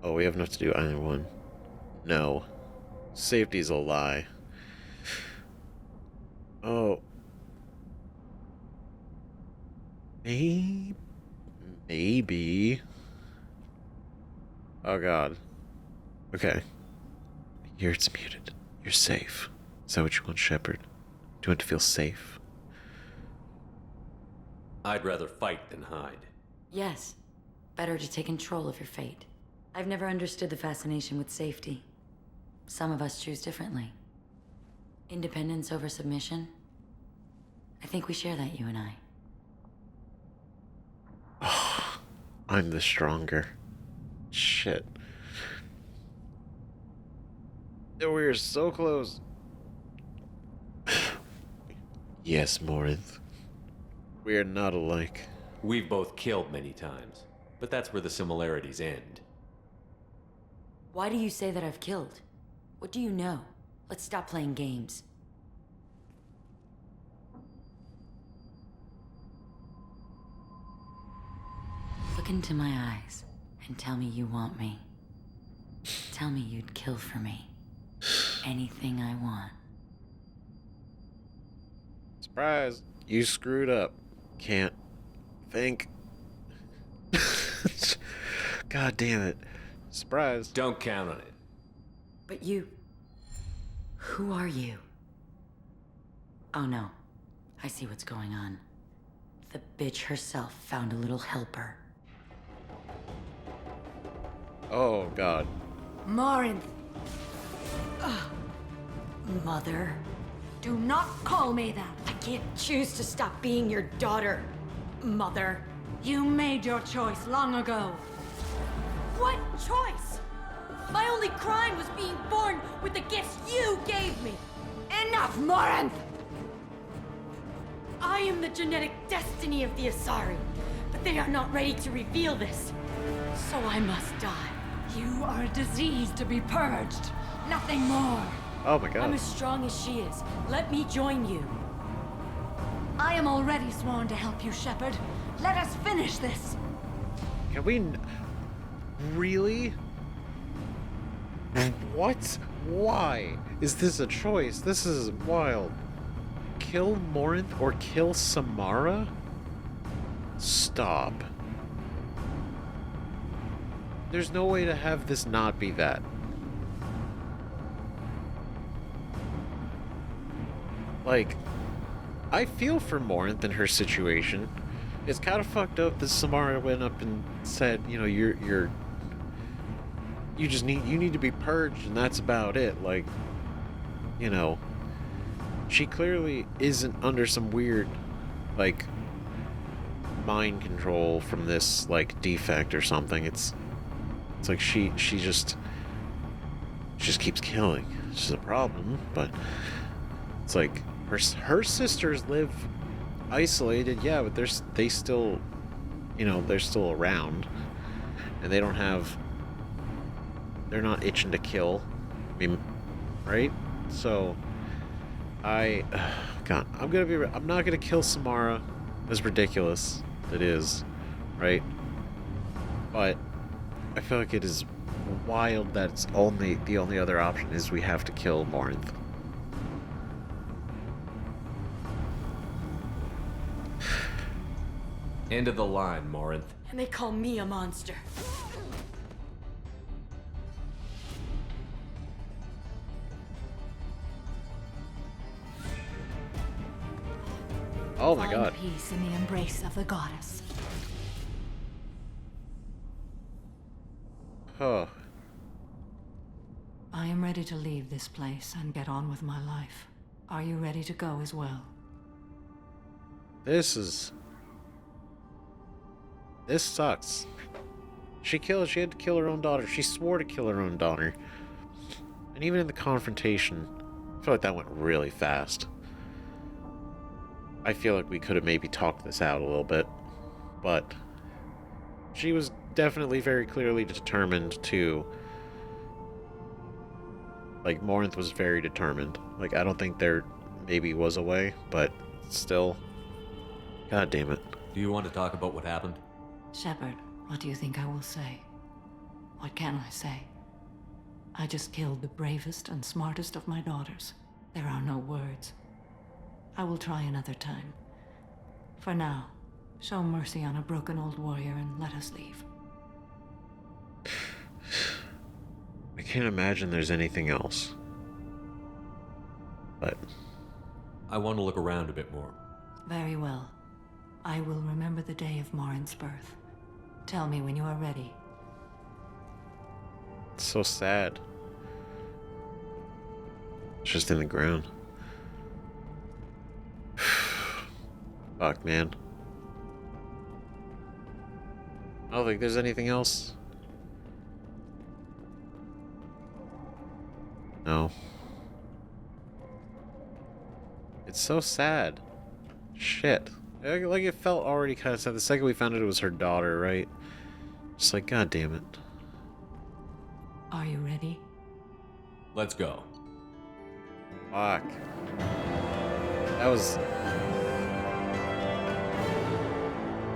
Oh, we have enough to do either one. No. Safety's a lie. Oh. Maybe. Oh god. Okay. Here it's muted. You're safe. Is that what you want, Shepard? Do you want to feel safe? I'd rather fight than hide. Yes. Better to take control of your fate. I've never understood the fascination with safety. Some of us choose differently. Independence over submission? I think we share that, you and I. I'm the stronger. Shit. We're so close. Yes, Morinth. We are not alike. We've both killed many times, but that's where the similarities end. Why do you say that I've killed? What do you know? Let's stop playing games. Look into my eyes and tell me you want me. Tell me you'd kill for me. Anything I want. Surprise! You screwed up. Can't think. God damn it. Surprise. Don't count on it. But you... Who are you? Oh no. I see what's going on. The bitch herself found a little helper. Oh god. Morinth. Mother. Do not call me that. I can't choose to stop being your daughter, Mother. You made your choice long ago. What choice? My only crime was being born with the gifts you gave me. Enough, Morinth! I am the genetic destiny of the Asari, but they are not ready to reveal this. So I must die. You are a disease to be purged. Nothing more. Oh my god. I'm as strong as she is. Let me join you. I am already sworn to help you, Shepard. Let us finish this. Can we... Really? What? Why? Is this a choice? This is wild. Kill Morinth or kill Samara? Stop. There's no way to have this not be that. Like, I feel for Morinth in her situation. It's kind of fucked up that Samara went up and said, you know, you need to be purged, and that's about it. Like, you know, she clearly isn't under some weird, like, mind control from this, like, defect or something. It's like she just keeps killing. It's just a problem, but it's like her sisters live isolated, yeah, but they still, you know, they're still around, and they're not itching to kill. I mean, right? So God, I'm not gonna kill Samara, as ridiculous it is, right? But I feel like it is wild that it's the only other option is we have to kill Morinth. End of the line, Morinth. And they call me a monster. Oh my god. Find peace in the embrace of the goddess. Oh. I am ready to leave this place and get on with my life. Are you ready to go as well? This sucks. She had to kill her own daughter. She swore to kill her own daughter. And even in the confrontation, I feel like that went really fast. I feel like we could have maybe talked this out a little bit. But she was definitely very clearly determined to... Like, Morinth was very determined. Like, I don't think there maybe was a way, but still... God damn it. Do you want to talk about what happened? Shepard, what do you think I will say? What can I say? I just killed the bravest and smartest of my daughters. There are no words. I will try another time. For now, show mercy on a broken old warrior and let us leave. I can't imagine there's anything else. But... I want to look around a bit more. Very well. I will remember the day of Morinth's birth. Tell me when you are ready. It's so sad. It's just in the ground. Fuck, man. I don't think there's anything else. No. It's so sad. Shit. Like, it felt already kind of sad. The second we found out it was her daughter, right? Just like, god damn it. Are you ready? Let's go. Fuck. That was...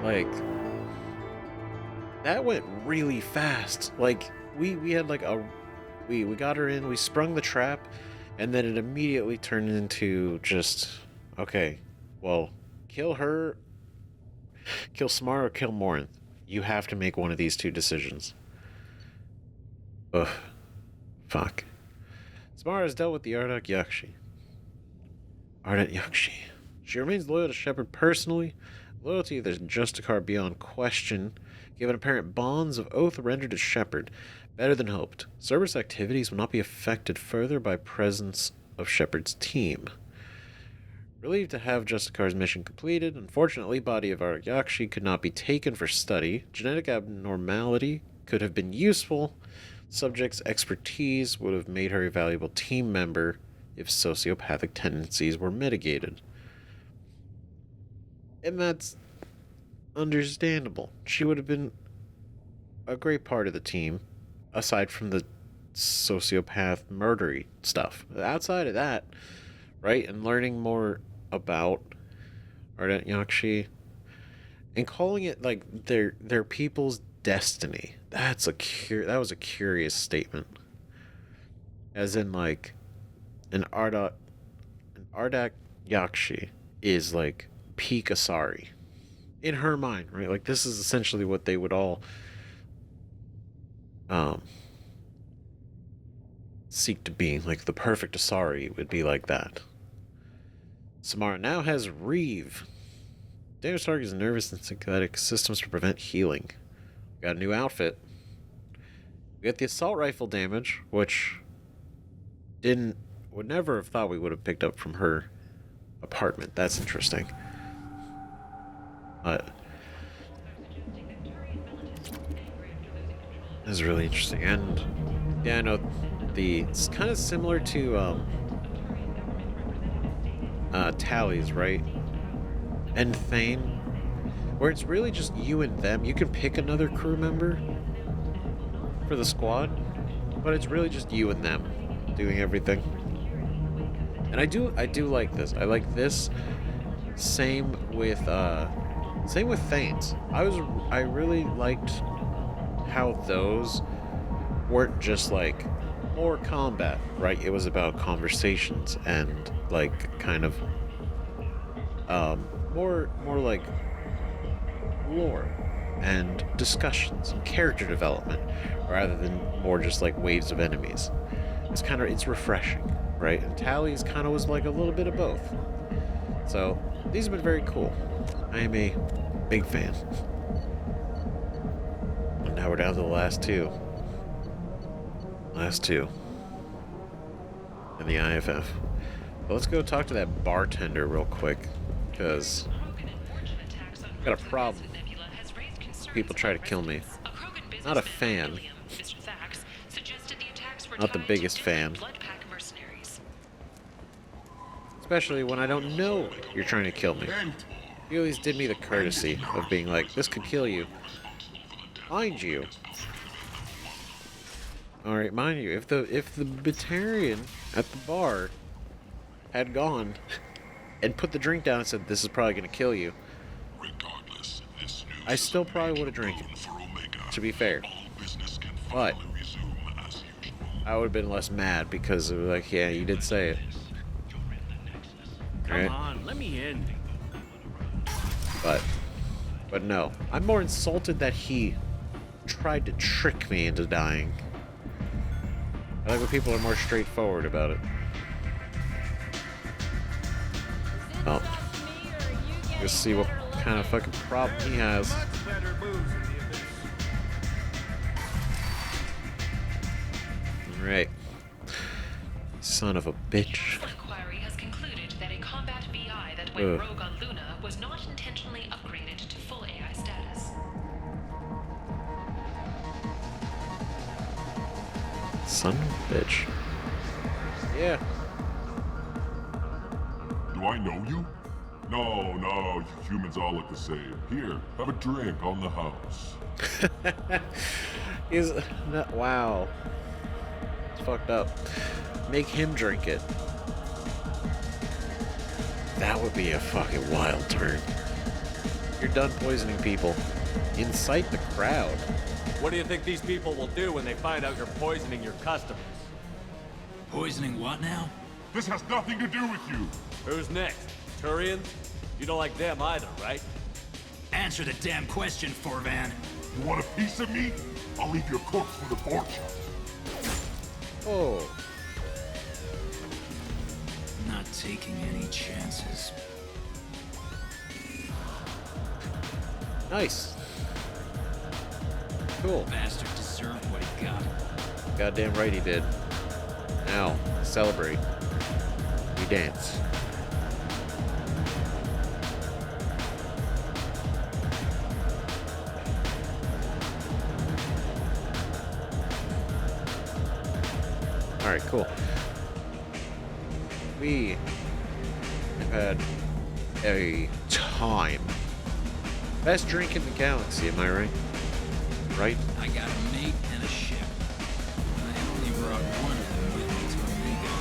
Like... That went really fast. Like, we had like a... We got her in, we sprung the trap, and then it immediately turned into just... Okay, well... Kill her, kill Samara, or kill Morinth. You have to make one of these two decisions. Ugh. Fuck. Samara has dealt with the Ardat Yakshi. She remains loyal to Shepard personally. Loyalty there's Justicar beyond question, given apparent bonds of oath rendered to Shepard. Better than hoped. Cerberus activities will not be affected further by presence of Shepard's team. Relieved to have Justicar's mission completed, unfortunately, body of Ardat Yakshi could not be taken for study. Genetic abnormality could have been useful. Subject's expertise would have made her a valuable team member if sociopathic tendencies were mitigated. And that's understandable. She would have been a great part of the team, aside from the sociopath murdery stuff. Outside of that, right, and learning more about Ardat Yakshi and calling it like their people's destiny. That was a curious statement. As in, like, an Ardat Yakshi is like peak Asari in her mind, right? Like, this is essentially what they would all seek to be. Like, the perfect Asari would be like that. Samara now has Reeve. Damage targets nervous and synthetic systems to prevent healing. Got a new outfit. We got the assault rifle damage, which would never have thought we would have picked up from her apartment. That's interesting. This is really interesting. And yeah, I know it's kind of similar to Tali's, right? And Thane, where it's really just you and them. You can pick another crew member for the squad, but it's really just you and them doing everything. And I do like this. I like this. Same with Thane's. I really liked how those weren't just like more combat, right? It was about conversations and like kind of more like lore and discussions and character development rather than more just like waves of enemies. It's refreshing, right? And Tali's kind of was like a little bit of both. So These have been very cool. I am a big fan. And now we're down to the last two. Last two. And the IFF. But let's go talk to that bartender real quick, because I've got a problem. People try to kill me. Not a fan. Not the biggest fan. Especially when I don't know you're trying to kill me. You always did me the courtesy of being like, this could kill you. Mind you. Alright, mind you, if the Batarian at the bar had gone and put the drink down and said, this is probably gonna kill you, I still probably would have drank it, to be fair. But I would have been less mad because it was like, yeah, you did say it. Come on, let me in. But no. I'm more insulted that he tried to trick me into dying. I like when people are more straightforward about it. Well, let's see what kind of fucking problem he has. Alright. Son of a bitch. Inquiry has concluded that a combat VI that went rogue on Luna was not intentionally upgraded to full AI status. Son of a bitch. Yeah. Do I know you? No, you humans all look the same. Here, have a drink on the house. He's not, wow. It's fucked up. Make him drink it. That would be a fucking wild turn. You're done poisoning people. Incite the crowd. What do you think these people will do when they find out you're poisoning your customers? Poisoning what now? This has nothing to do with you. Who's next? Turians? You don't like them either, right? Answer the damn question, Forvan. You want a piece of me? I'll leave your corpse for the fortune. Oh. Not taking any chances. Nice. Cool. Bastard deserved what he got. Goddamn right he did. Now, celebrate. We dance. Alright, cool. We have had a time. Best drink in the galaxy, am I right? Right? I got a mate and a ship. I only brought one of them with me to Amigo.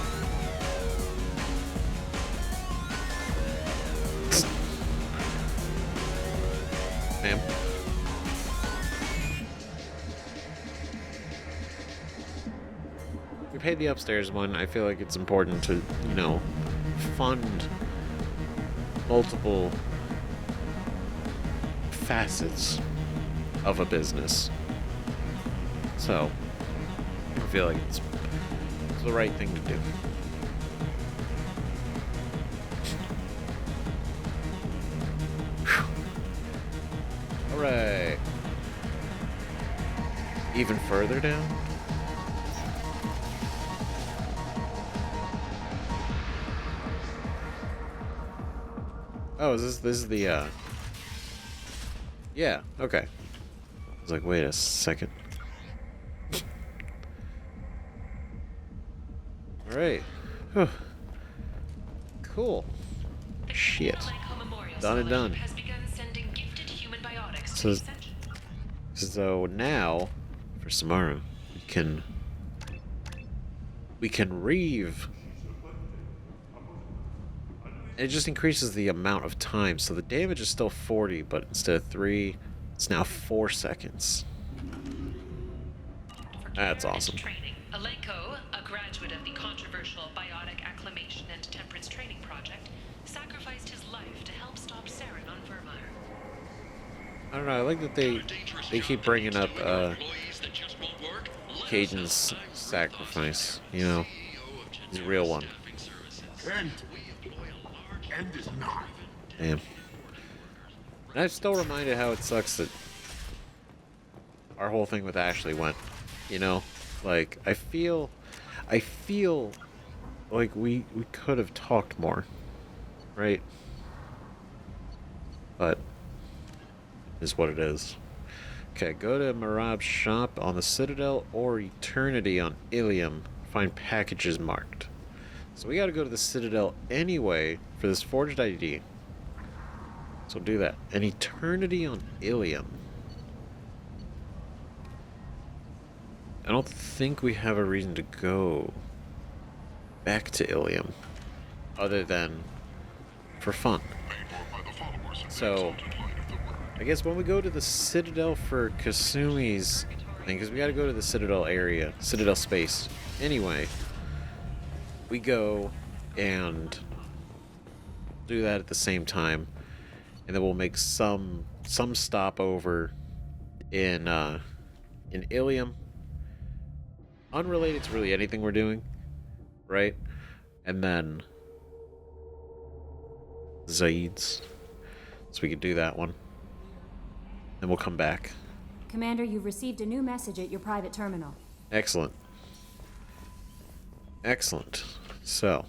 Ma'am. We paid the upstairs one. I feel like it's important to, you know, fund multiple facets of a business. So, I feel like it's the right thing to do. Alright. Even further down? Oh, this is the, yeah, okay. I was like, wait a second. Alright. Cool. Shit. Done and done. So now, for Samara, we can reeve. It just increases the amount of time, so the damage is still 40, but instead of 3, it's now 4 seconds. That's awesome. Alenko, a graduate of the controversial Biotic Acclimation and Temperance Training Project, sacrificed his life to help stop Saren on Vermeer. I don't know, I like that they keep bringing up Caden's sacrifice, you know. He's a real one. End is nigh. Damn. And I'm still reminded how it sucks that our whole thing with Ashley went. You know? Like, I feel like we could have talked more. Right? But is what it is. Okay, go to Marab's shop on the Citadel or Eternity on Ilium. Find packages marked. So we gotta go to the Citadel anyway for this forged ID. So do that. An Eternity on Ilium. I don't think we have a reason to go back to Ilium. Other than for fun. So I guess when we go to the Citadel for Kasumi's thing, because we gotta go to the Citadel area, Citadel space. Anyway, we go and do that at the same time, and then we'll make some stopover in Ilium, unrelated to really anything we're doing, right? And then Zaid's, so we could do that one. Then we'll come back. Commander, you've received a new message at your private terminal. Excellent. Excellent. So,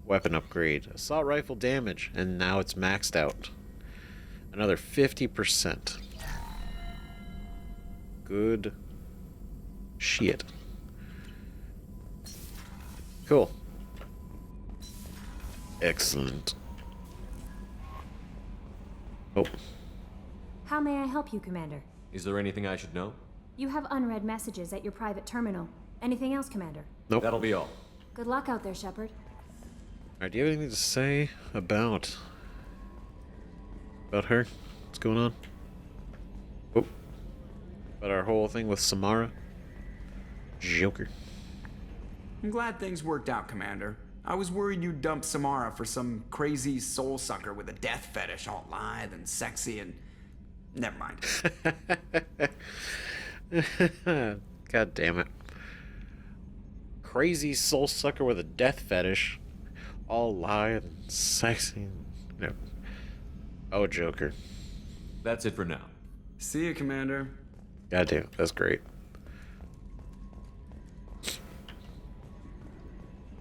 weapon upgrade. Assault rifle damage, and now it's maxed out. Another 50%. Good shit. Cool. Excellent. Oh. How may I help you, Commander? Is there anything I should know? You have unread messages at your private terminal. Anything else, Commander? Nope. That'll be all. Good luck out there, Shepard. Alright, do you have anything to say about her? What's going on? Oh. About our whole thing with Samara? Joker. I'm glad things worked out, Commander. I was worried you'd dump Samara for some crazy soul sucker with a death fetish, all lithe and sexy and... Never mind. God damn it. Crazy soul sucker with a death fetish. All lithe and sexy. No. Oh, Joker. That's it for now. See you, Commander. God damn, that's great.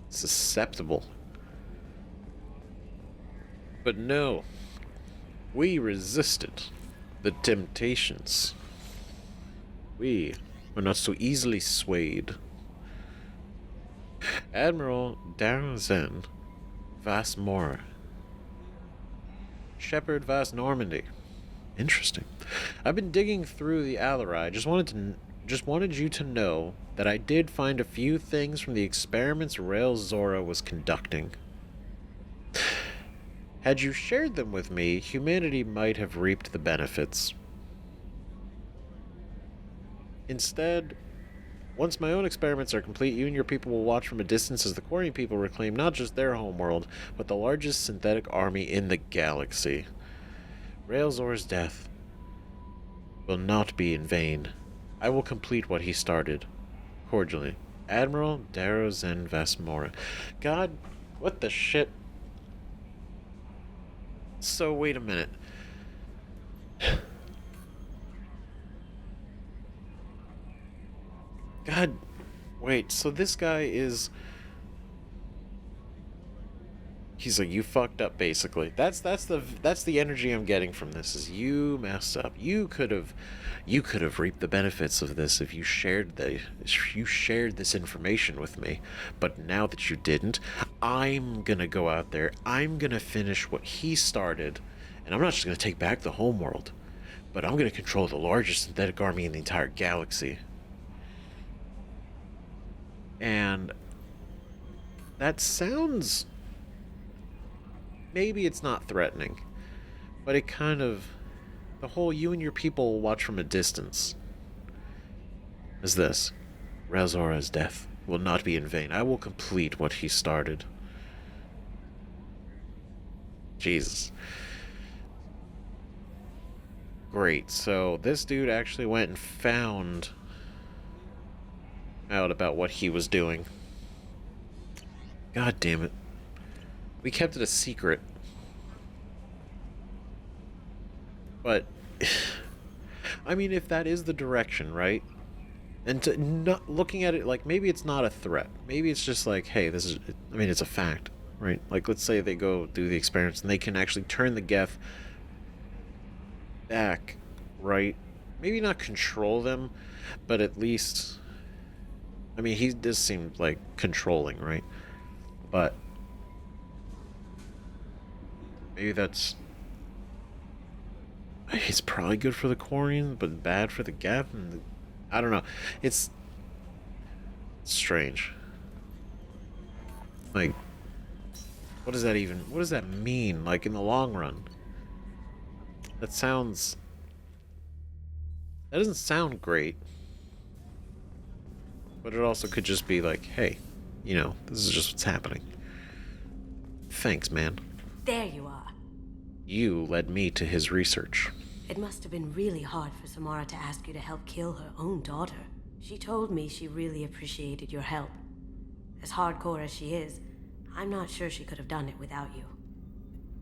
Susceptible. But no. We resisted the temptations. We are not so easily swayed. Admiral Darzen Vasmora. Shepard Vas Normandy. Interesting. I've been digging through the Alarai. Just wanted you to know that I did find a few things from the experiments Rail Zora was conducting. Had you shared them with me, humanity might have reaped the benefits. Instead, once my own experiments are complete, you and your people will watch from a distance as the Quarian people reclaim not just their homeworld, but the largest synthetic army in the galaxy. Railzor's death will not be in vain. I will complete what he started. Cordially, Admiral Darozen Vasmora. God, what the shit? So, wait a minute. God, wait, so this guy is... He's like, you fucked up, basically. That's the energy I'm getting from this, is you messed up. You could have reaped the benefits of this if you shared this information with me. But now that you didn't, I'm gonna go out there, I'm gonna finish what he started, and I'm not just gonna take back the homeworld, but I'm gonna control the largest synthetic army in the entire galaxy. And that sounds... Maybe it's not threatening, but it kind of... The whole you and your people will watch from a distance is this. Razora's death will not be in vain. I will complete what he started. Jesus. Great, so this dude actually went and found out about what he was doing. God damn it. We kept it a secret. But I mean, if that is the direction, right? And to not looking at it like maybe it's not a threat. Maybe it's just like, hey, this is. I mean, it's a fact, right? Like, let's say they go do the experiments and they can actually turn the Geth back, right? Maybe not control them, but at least. I mean, he does seem like controlling, right? But maybe that's. It's probably good for the Quarian, but bad for the Geth, and I don't know. It's strange. Like, what does that mean, like, in the long run? That doesn't sound great. But it also could just be like, hey, this is just what's happening. Thanks, man. There you are. You led me to his research. It must have been really hard for Samara to ask you to help kill her own daughter. She told me she really appreciated your help. As hardcore as she is, I'm not sure she could have done it without you.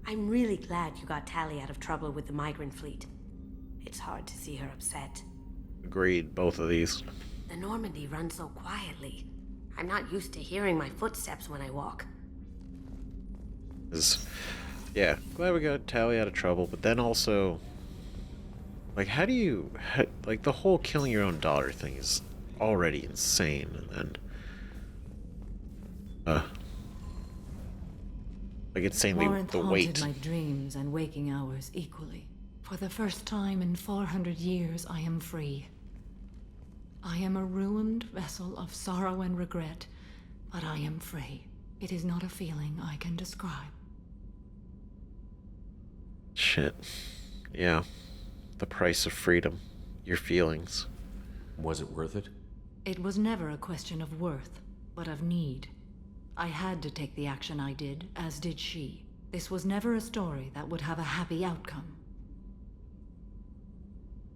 I'm really glad you got Tali out of trouble with the Migrant fleet. It's hard to see her upset. Agreed, both of these. The Normandy runs so quietly. I'm not used to hearing my footsteps when I walk. Yeah, glad we got Tali out of trouble, but then also, like, like, the whole killing your own daughter thing is already insane, and like, insanely Morinth the haunted weight. my dreams and waking hours equally. For the first time in 400 years, I am free. I am a ruined vessel of sorrow and regret, but I am free. It is not a feeling I can describe. Shit. Yeah. The price of freedom. Your feelings. Was it worth it? It was never a question of worth, but of need. I had to take the action I did, as did she. This was never a story that would have a happy outcome.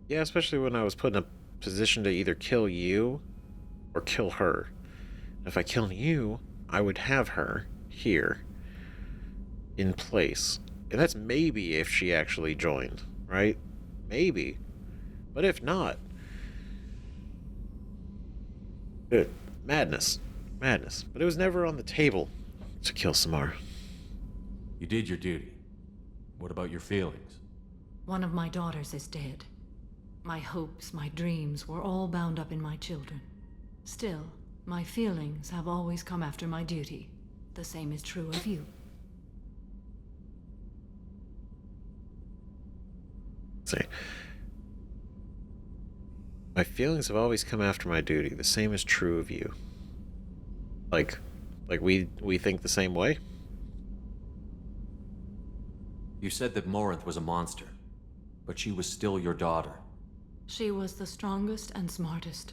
Yeah, especially when I was put in a position to either kill you or kill her. If I killed you, I would have her here in place. And that's maybe if she actually joined, right? Maybe. But if not, madness. Madness. But it was never on the table to kill Samara. You did your duty. What about your feelings? One of my daughters is dead. My hopes, my dreams were all bound up in my children. Still, my feelings have always come after my duty. The same is true of you. Let's see. My feelings have always come after my duty. The same is true of you. Like we think the same way? You said that Morinth was a monster, but she was still your daughter. She was the strongest and smartest.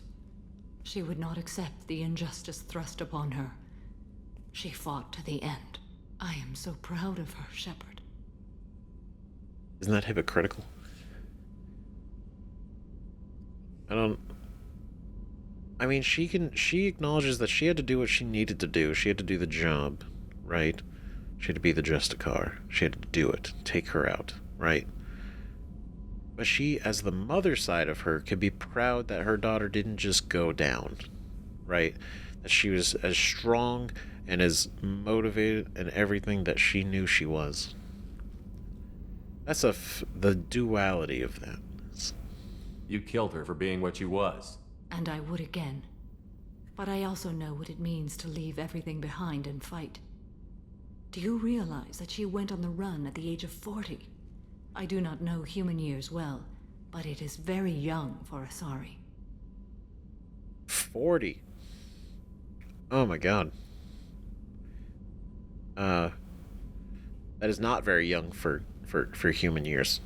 She would not accept the injustice thrust upon her. She fought to the end. I am so proud of her, Shepard. Isn't that hypocritical? I mean, she acknowledges that she had to do what she needed to do. She had to do the job, right? She had to be the Justicar. She had to do it. Take her out, right? But she, as the mother side of her, could be proud that her daughter didn't just go down, right? That she was as strong and as motivated and everything that she knew she was. That's the duality of that. You killed her for being what she was. And I would again. But I also know what it means to leave everything behind and fight. Do you realize that she went on the run at the age of 40? I do not know human years well, but it is very young for Asari. 40? Oh my god. That is not very young for human years.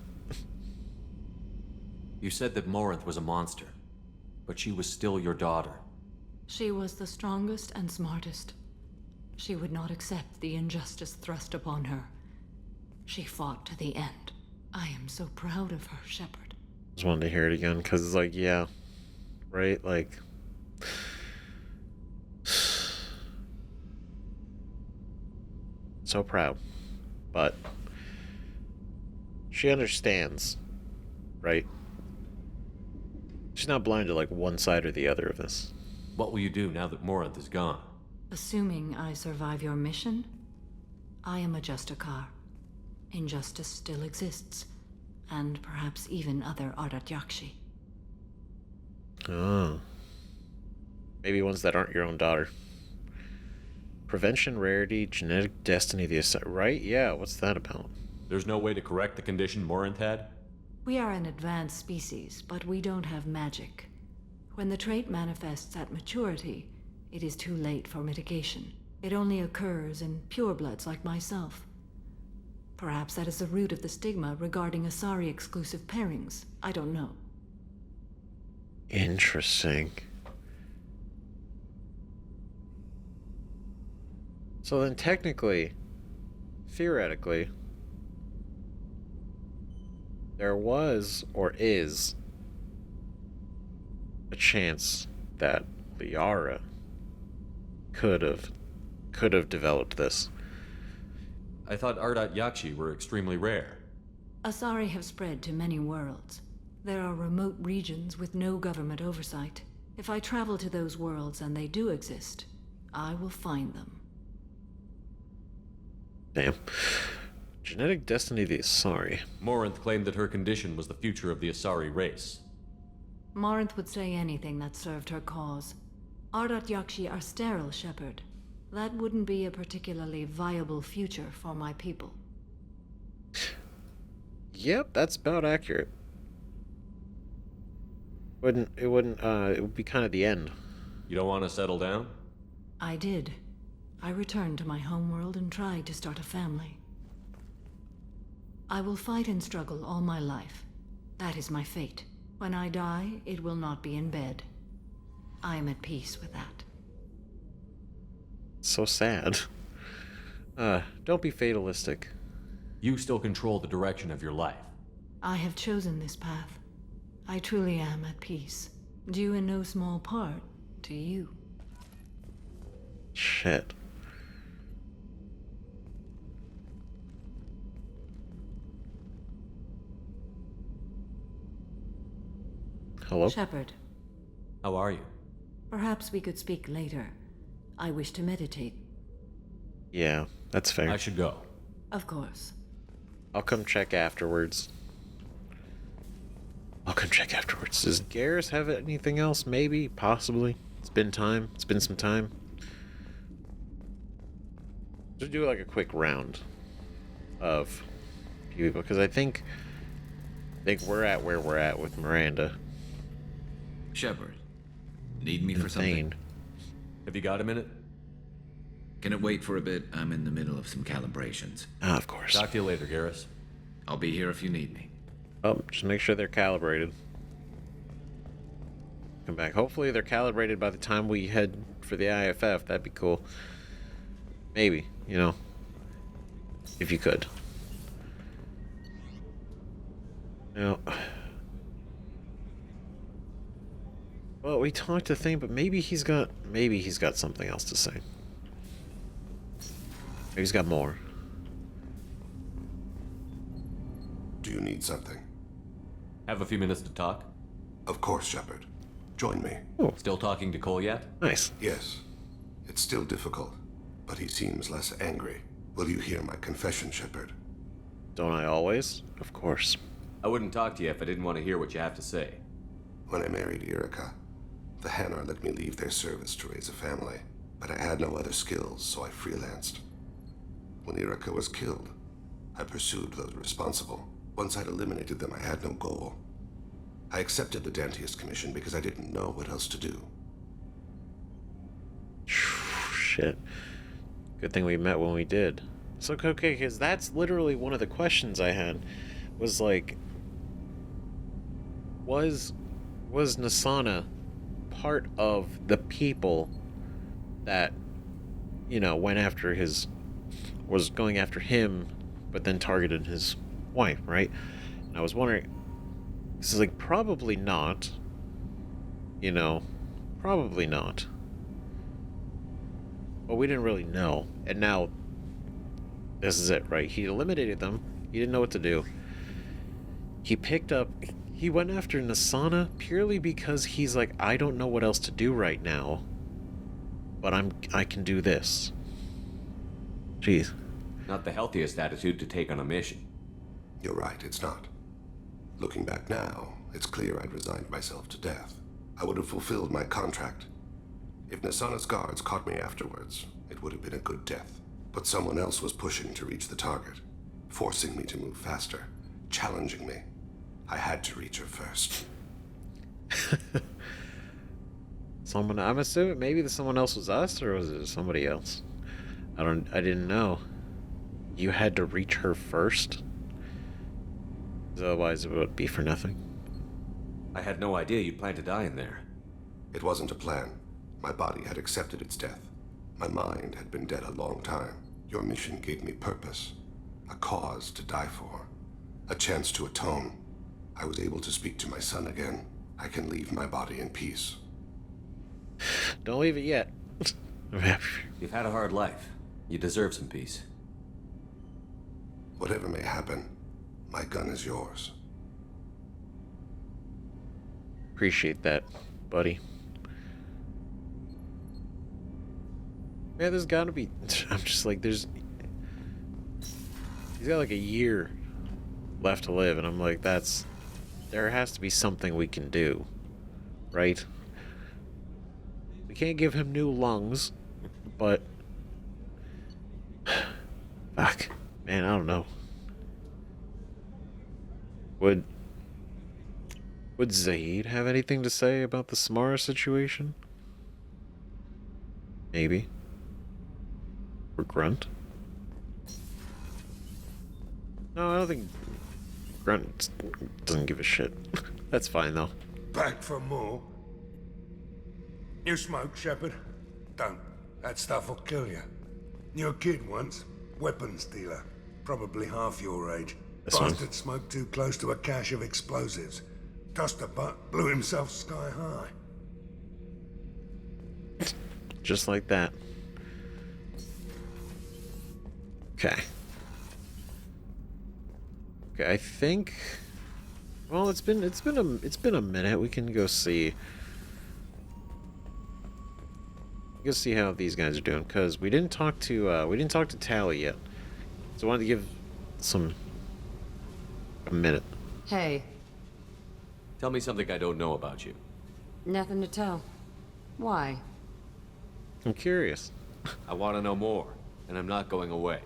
You said that Morinth was a monster, but she was still your daughter. She was the strongest and smartest. She would not accept the injustice thrust upon her. She fought to the end. I am so proud of her, Shepard. Just wanted to hear it again, because it's like, yeah, right? Like, so proud. But she understands right? She's not blind to like one side or the other of this. What will you do now that Morinth is gone? Assuming I survive your mission, I am a Justicar. Injustice still exists, and perhaps even other Ardat Yakshi. Oh. Maybe ones that aren't your own daughter. Prevention, rarity, genetic destiny, right? Yeah, what's that about? There's no way to correct the condition Morinth had? We are an advanced species, but we don't have magic. When the trait manifests at maturity, it is too late for mitigation. It only occurs in purebloods like myself. Perhaps that is the root of the stigma regarding Asari-exclusive pairings. I don't know. Interesting. So then technically, theoretically, there was, or is, a chance that Liara could have developed this. I thought Ardat Yakshi were extremely rare. Asari have spread to many worlds. There are remote regions with no government oversight. If I travel to those worlds and they do exist, I will find them. Damn. Genetic destiny of the Asari. Morinth claimed that her condition was the future of the Asari race. Morinth would say anything that served her cause. Ardat Yakshi are sterile, Shepard. That wouldn't be a particularly viable future for my people. Yep, that's about accurate. It would be kind of the end. You don't want to settle down? I did. I returned to my homeworld and tried to start a family. I will fight and struggle all my life. That is my fate. When I die, it will not be in bed. I am at peace with that. So sad. Don't be fatalistic. You still control the direction of your life. I have chosen this path. I truly am at peace. Due in no small part to you. Shit. Hello? Shepard. How are you? Perhaps we could speak later. I wish to meditate. Yeah, that's fair. I should go. Of course. I'll come check afterwards. Does Garrus have anything else? Maybe? Possibly? It's been time. It's been some time. Just do like a quick round of people, because I think we're at where we're at with Miranda. Shepard, need me for something? Have you got a minute? Can it wait for a bit? I'm in the middle of some calibrations. Ah, of course. Talk to you later, Garrus. I'll be here if you need me. Oh, just make sure they're calibrated. Come back. Hopefully they're calibrated by the time we head for the IFF. That'd be cool. Maybe, you know. If you could. Now... Well, we talked to Thing, but maybe he's got something else to say. Maybe he's got more. Do you need something? Have a few minutes to talk? Of course, Shepard. Join me. Oh. Still talking to Cole yet? Nice. Yes. It's still difficult, but he seems less angry. Will you hear my confession, Shepard? Don't I always? Of course. I wouldn't talk to you if I didn't want to hear what you have to say. When I married Irika, the Hanar let me leave their service to raise a family, but I had no other skills, so I freelanced. When Irika was killed, I pursued those responsible. Once I'd eliminated them, I had no goal. I accepted the Dantius commission because I didn't know what else to do. Shit. Good thing we met when we did. So, okay, because that's literally one of the questions I had. Was like... Was Nasana part of the people that, you know, went after his... was going after him, but then targeted his wife, right? And I was wondering... This is like, probably not. You know, probably not. But we didn't really know. And now, this is it, right? He eliminated them. He didn't know what to do. He He went after Nasana purely because he's like, I don't know what else to do right now, but I can do this. Jeez. Not the healthiest attitude to take on a mission. You're right, it's not. Looking back now, it's clear I'd resigned myself to death. I would have fulfilled my contract. If Nasana's guards caught me afterwards, it would have been a good death. But someone else was pushing to reach the target, forcing me to move faster, challenging me. I had to reach her first. I'm assuming maybe the someone else was us, or was it somebody else? I didn't know. You had to reach her first? Otherwise it would be for nothing. I had no idea you'd plan to die in there. It wasn't a plan. My body had accepted its death. My mind had been dead a long time. Your mission gave me purpose. A cause to die for. A chance to atone. I was able to speak to my son again. I can leave my body in peace. Don't leave it yet. You've had a hard life. You deserve some peace. Whatever may happen, my gun is yours. Appreciate that, buddy. Yeah, there's gotta be... I'm just like, he's got like a year left to live, and I'm like, there has to be something we can do, right? We can't give him new lungs, but... Fuck. Man, I don't know. Would Zaid have anything to say about the Samara situation? Maybe. Or Grunt? No, I don't think Grunt doesn't give a shit. That's fine, though. Back for more? You smoke, Shepard? Don't. That stuff will kill you. You're a kid once. Weapons dealer. Probably half your age. Bastard smoked too close to a cache of explosives. Tossed a butt, blew himself sky high. Just like that. Okay. Okay, I think... Well, it's been a minute. We can go see... Go see how these guys are doing, because we didn't talk to Tali yet. So I wanted to give a minute. Hey. Tell me something I don't know about you. Nothing to tell. Why? I'm curious. I want to know more, and I'm not going away.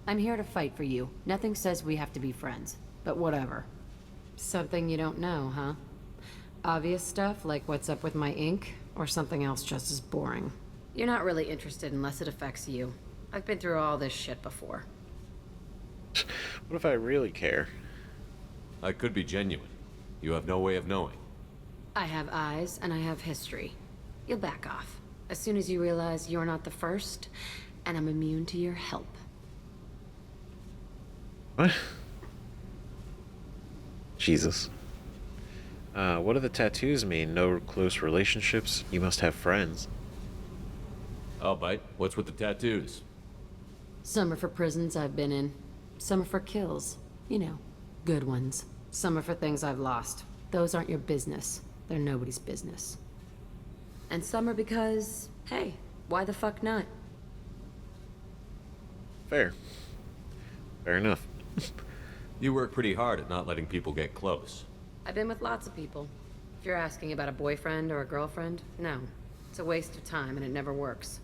I'm here to fight for you. Nothing says we have to be friends, but whatever. Something you don't know, huh? Obvious stuff, like what's up with my ink, or something else just as boring. You're not really interested unless it affects you. I've been through all this shit before. What if I really care? I could be genuine. You have no way of knowing. I have eyes, and I have history. You'll back off. As soon as you realize you're not the first, and I'm immune to your help. What? Jesus. What do the tattoos mean? No close relationships? You must have friends. I'll bite. What's with the tattoos? Some are for prisons I've been in. Some are for kills. You know, good ones. Some are for things I've lost. Those aren't your business. They're nobody's business. And some are because, hey, why the fuck not? Fair. Fair enough. You work pretty hard at not letting people get close. I've been with lots of people. If you're asking about a boyfriend or a girlfriend, no. It's a waste of time and it never works.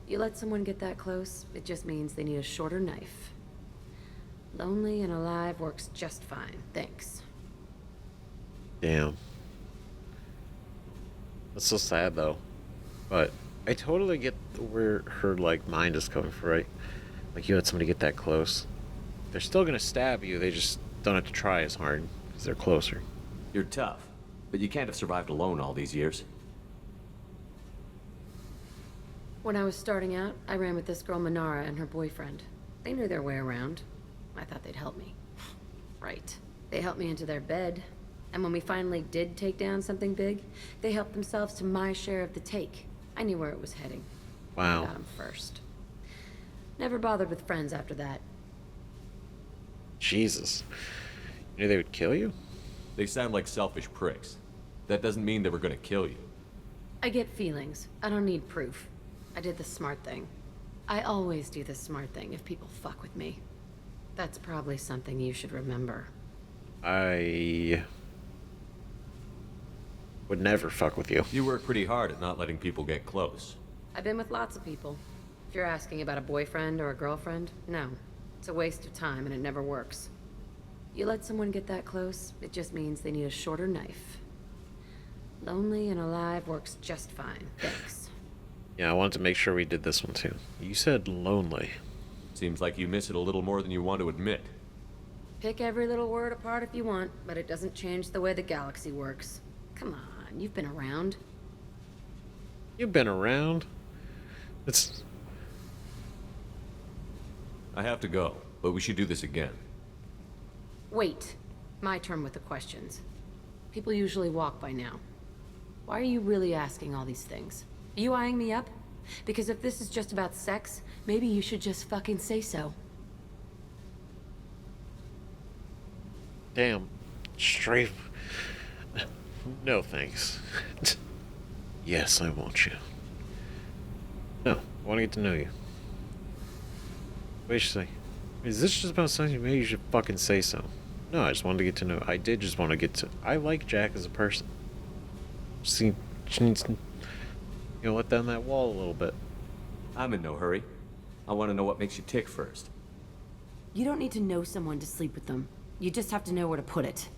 You let someone get that close, it just means they need a shorter knife. Lonely and alive works just fine, thanks. Damn. That's so sad, though. But I totally get where her, like, mind is coming from, right? Like, you let somebody get that close. They're still gonna stab you, they just don't have to try as hard, because they're closer. You're tough, but you can't have survived alone all these years. When I was starting out, I ran with this girl Manara and her boyfriend. They knew their way around. I thought they'd help me. Right. They helped me into their bed, and when we finally did take down something big, they helped themselves to my share of the take. I knew where it was heading. Wow. I got them first. Never bothered with friends after that. Jesus. You knew they would kill you? They sound like selfish pricks. That doesn't mean they were gonna kill you. I get feelings. I don't need proof. I did the smart thing. I always do the smart thing if people fuck with me. That's probably something you should remember. I would never fuck with you. You work pretty hard at not letting people get close. I've been with lots of people. If you're asking about a boyfriend or a girlfriend, no. It's a waste of time and it never works. You let someone get that close, it just means they need a shorter knife. Lonely and alive works just fine. Thanks. Yeah, I wanted to make sure we did this one too. You said lonely. Seems like you miss it a little more than you want to admit. Pick every little word apart if you want, but it doesn't change the way the galaxy works. Come on, you've been around. You've been around? It's... I have to go, but we should do this again. Wait. My turn with the questions. People usually walk by now. Why are you really asking all these things? Are you eyeing me up? Because if this is just about sex, maybe you should just fucking say so. Damn. Straight... No, thanks. Yes, I want you. No, I want to get to know you. What did you say? Is this just about something? Maybe you should fucking say so. No, I just wanted to get to know. I did just want to get to... I like Jack as a person. She needs to, let down that wall a little bit. I'm in no hurry. I want to know what makes you tick first. You don't need to know someone to sleep with them. You just have to know where to put it.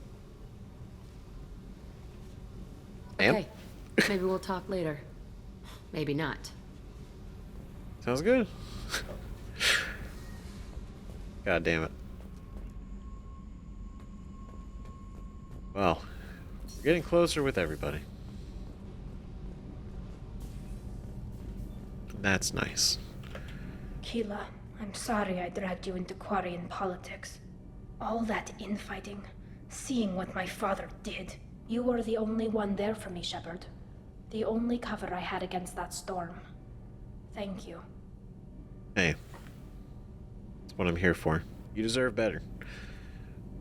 Okay, maybe we'll talk later. Maybe not. Sounds good. God damn it. Well, we're getting closer with everybody. That's nice. Keela, I'm sorry I dragged you into Quarian politics. All that infighting, seeing what my father did. You were the only one there for me, Shepard. The only cover I had against that storm. Thank you. Hey. That's what I'm here for. You deserve better.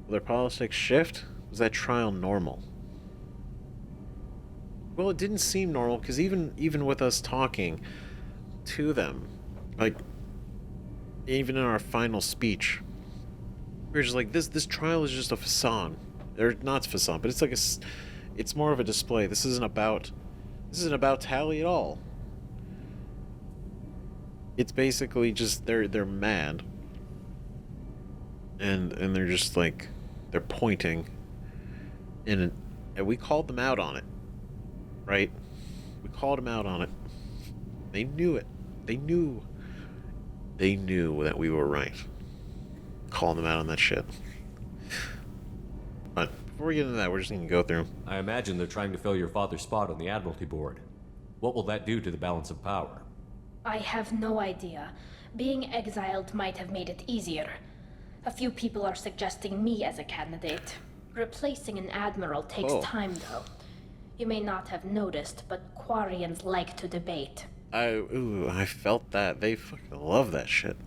Will their politics shift? Was that trial normal? Well, it didn't seem normal, because even with us talking to them, like, even in our final speech, we were just like, this trial is just a facade. Or not facade, but it's like it's more of a display. This isn't about Tali at all. It's basically just they're mad. And they're just like they're pointing and we called them out on it. Right? We called them out on it. They knew it. They knew that we were right. Calling them out on that shit. But before we get into that, we're just going to go through. I imagine they're trying to fill your father's spot on the Admiralty Board. What will that do to the balance of power? I have no idea. Being exiled might have made it easier. A few people are suggesting me as a candidate. Replacing an admiral takes time, though. You may not have noticed, but Quarians like to debate. I felt that. They fucking love that shit.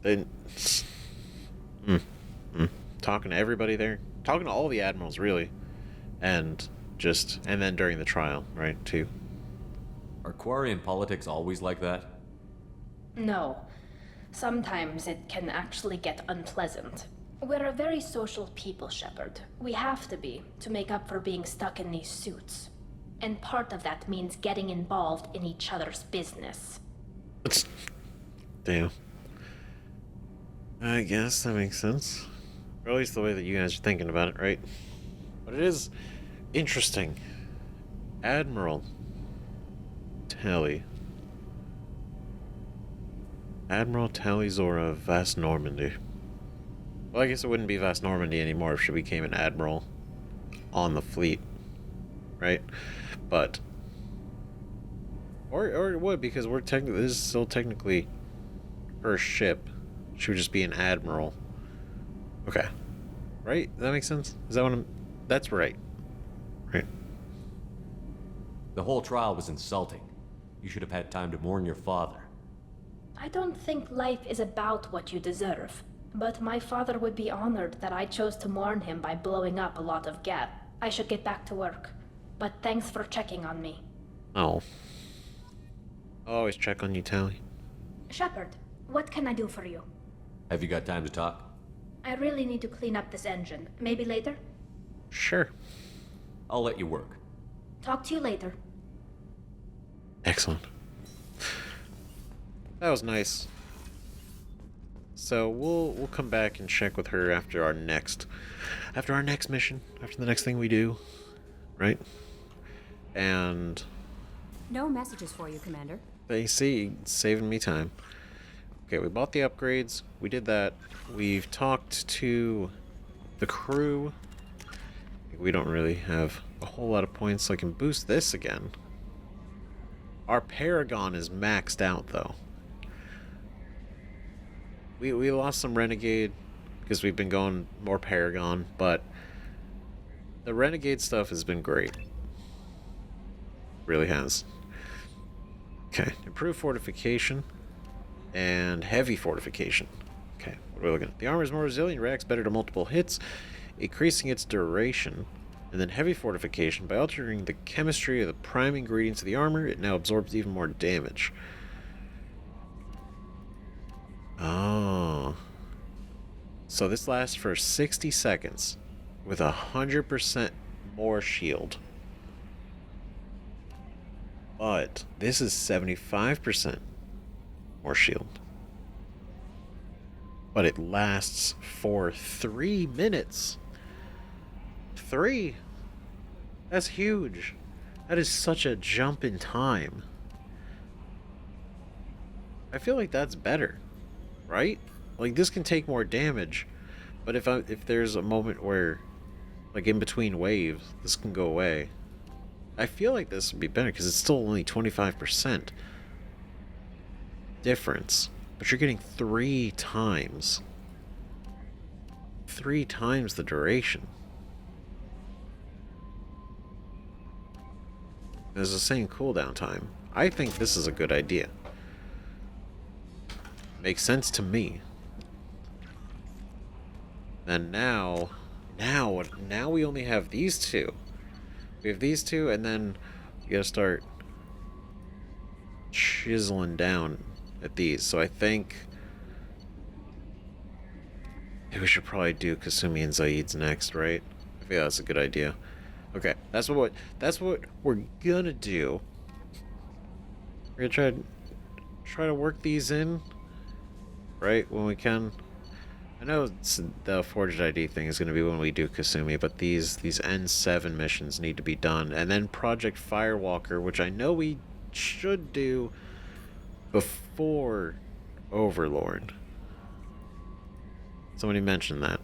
They... Talking to everybody there. Talking to all the admirals, really. And then during the trial, right, too. Are Quarian politics always like that? No. Sometimes it can actually get unpleasant. We're a very social people, Shepard. We have to be, to make up for being stuck in these suits. And part of that means getting involved in each other's business. Damn. I guess that makes sense. Or at least the way that you guys are thinking about it, right? But it is interesting. Admiral Tali. Admiral Tali Zora of Vast Normandy. Well, I guess it wouldn't be Vast Normandy anymore if she became an admiral on the fleet. Right? But... Or it would, because this is still technically her ship. She would just be an admiral. Okay. Right? Does that make sense? Is that what I'm... That's right. Right. The whole trial was insulting. You should have had time to mourn your father. I don't think life is about what you deserve. But my father would be honored that I chose to mourn him by blowing up a lot of gas. I should get back to work. But thanks for checking on me. Oh. I'll always check on you, Tali. Shepard, what can I do for you? Have you got time to talk? I really need to clean up this engine. Maybe later? Sure. I'll let you work. Talk to you later. Excellent. That was nice. So we'll come back and check with her after our next mission, after the next thing we do, right? And No messages for you, Commander. they see saving me time. Okay, we bought the upgrades. We did that. We've talked to the crew. We don't really have a whole lot of points, so I can boost this again. Our Paragon is maxed out, though. We lost some Renegade because we've been going more Paragon, but the Renegade stuff has been great. Really has. Okay, improved fortification and heavy fortification. Okay, what are we looking at? The armor is more resilient, reacts better to multiple hits, increasing its duration. And then heavy fortification, by altering the chemistry of the prime ingredients of the armor, it now absorbs even more damage. Oh. So this lasts for 60 seconds with 100% more shield. But this is 75% more shield. But it lasts for 3 minutes. 3? That's huge. That is such a jump in time. I feel like that's better, right? Like, this can take more damage, but if there's a moment where, like, in between waves, this can go away. I feel like this would be better because it's still only 25% difference, but you're getting 3 times. 3 times the duration. There's the same cooldown time. I think this is a good idea. Makes sense to me. And now we only have these two. We have these two, and then we gotta start chiseling down at these. So I think we should probably do Kasumi and Zaid's next, right? I think that's a good idea. Okay, that's what we're gonna do. We're gonna try to work these in, right, when we can. I know the Forged ID thing is gonna be when we do Kasumi, but these N7 missions need to be done, and then Project Firewalker, which I know we should do before Overlord. Somebody mentioned that.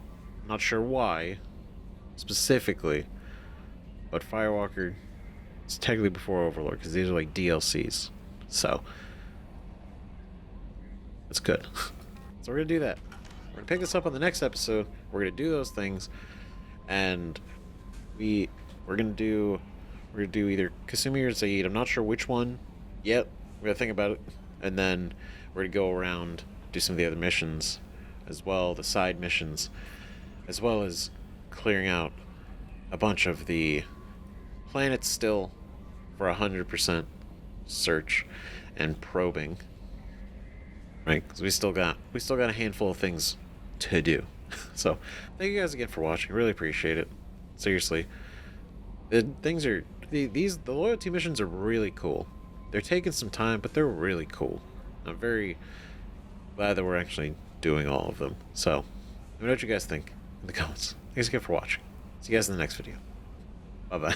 Not sure why specifically. But Firewalker is technically before Overlord, because these are like DLCs. So, that's good. So we're going to do that. We're going to pick this up on the next episode. We're going to do those things. And we're going to do either Kasumi or Zaid. I'm not sure which one yet. We're going to think about it. And then we're going to go around, do some of the other missions as well, the side missions, as well as clearing out a bunch of the planets still for 100% search and probing, right? Because we still got a handful of things to do. So thank you guys again for watching. Really appreciate it. Seriously, the loyalty missions are really cool. They're taking some time, but they're really cool. I'm very glad that we're actually doing all of them. So let me know what you guys think in the comments. Thanks again for watching. See you guys in the next video. Bye bye.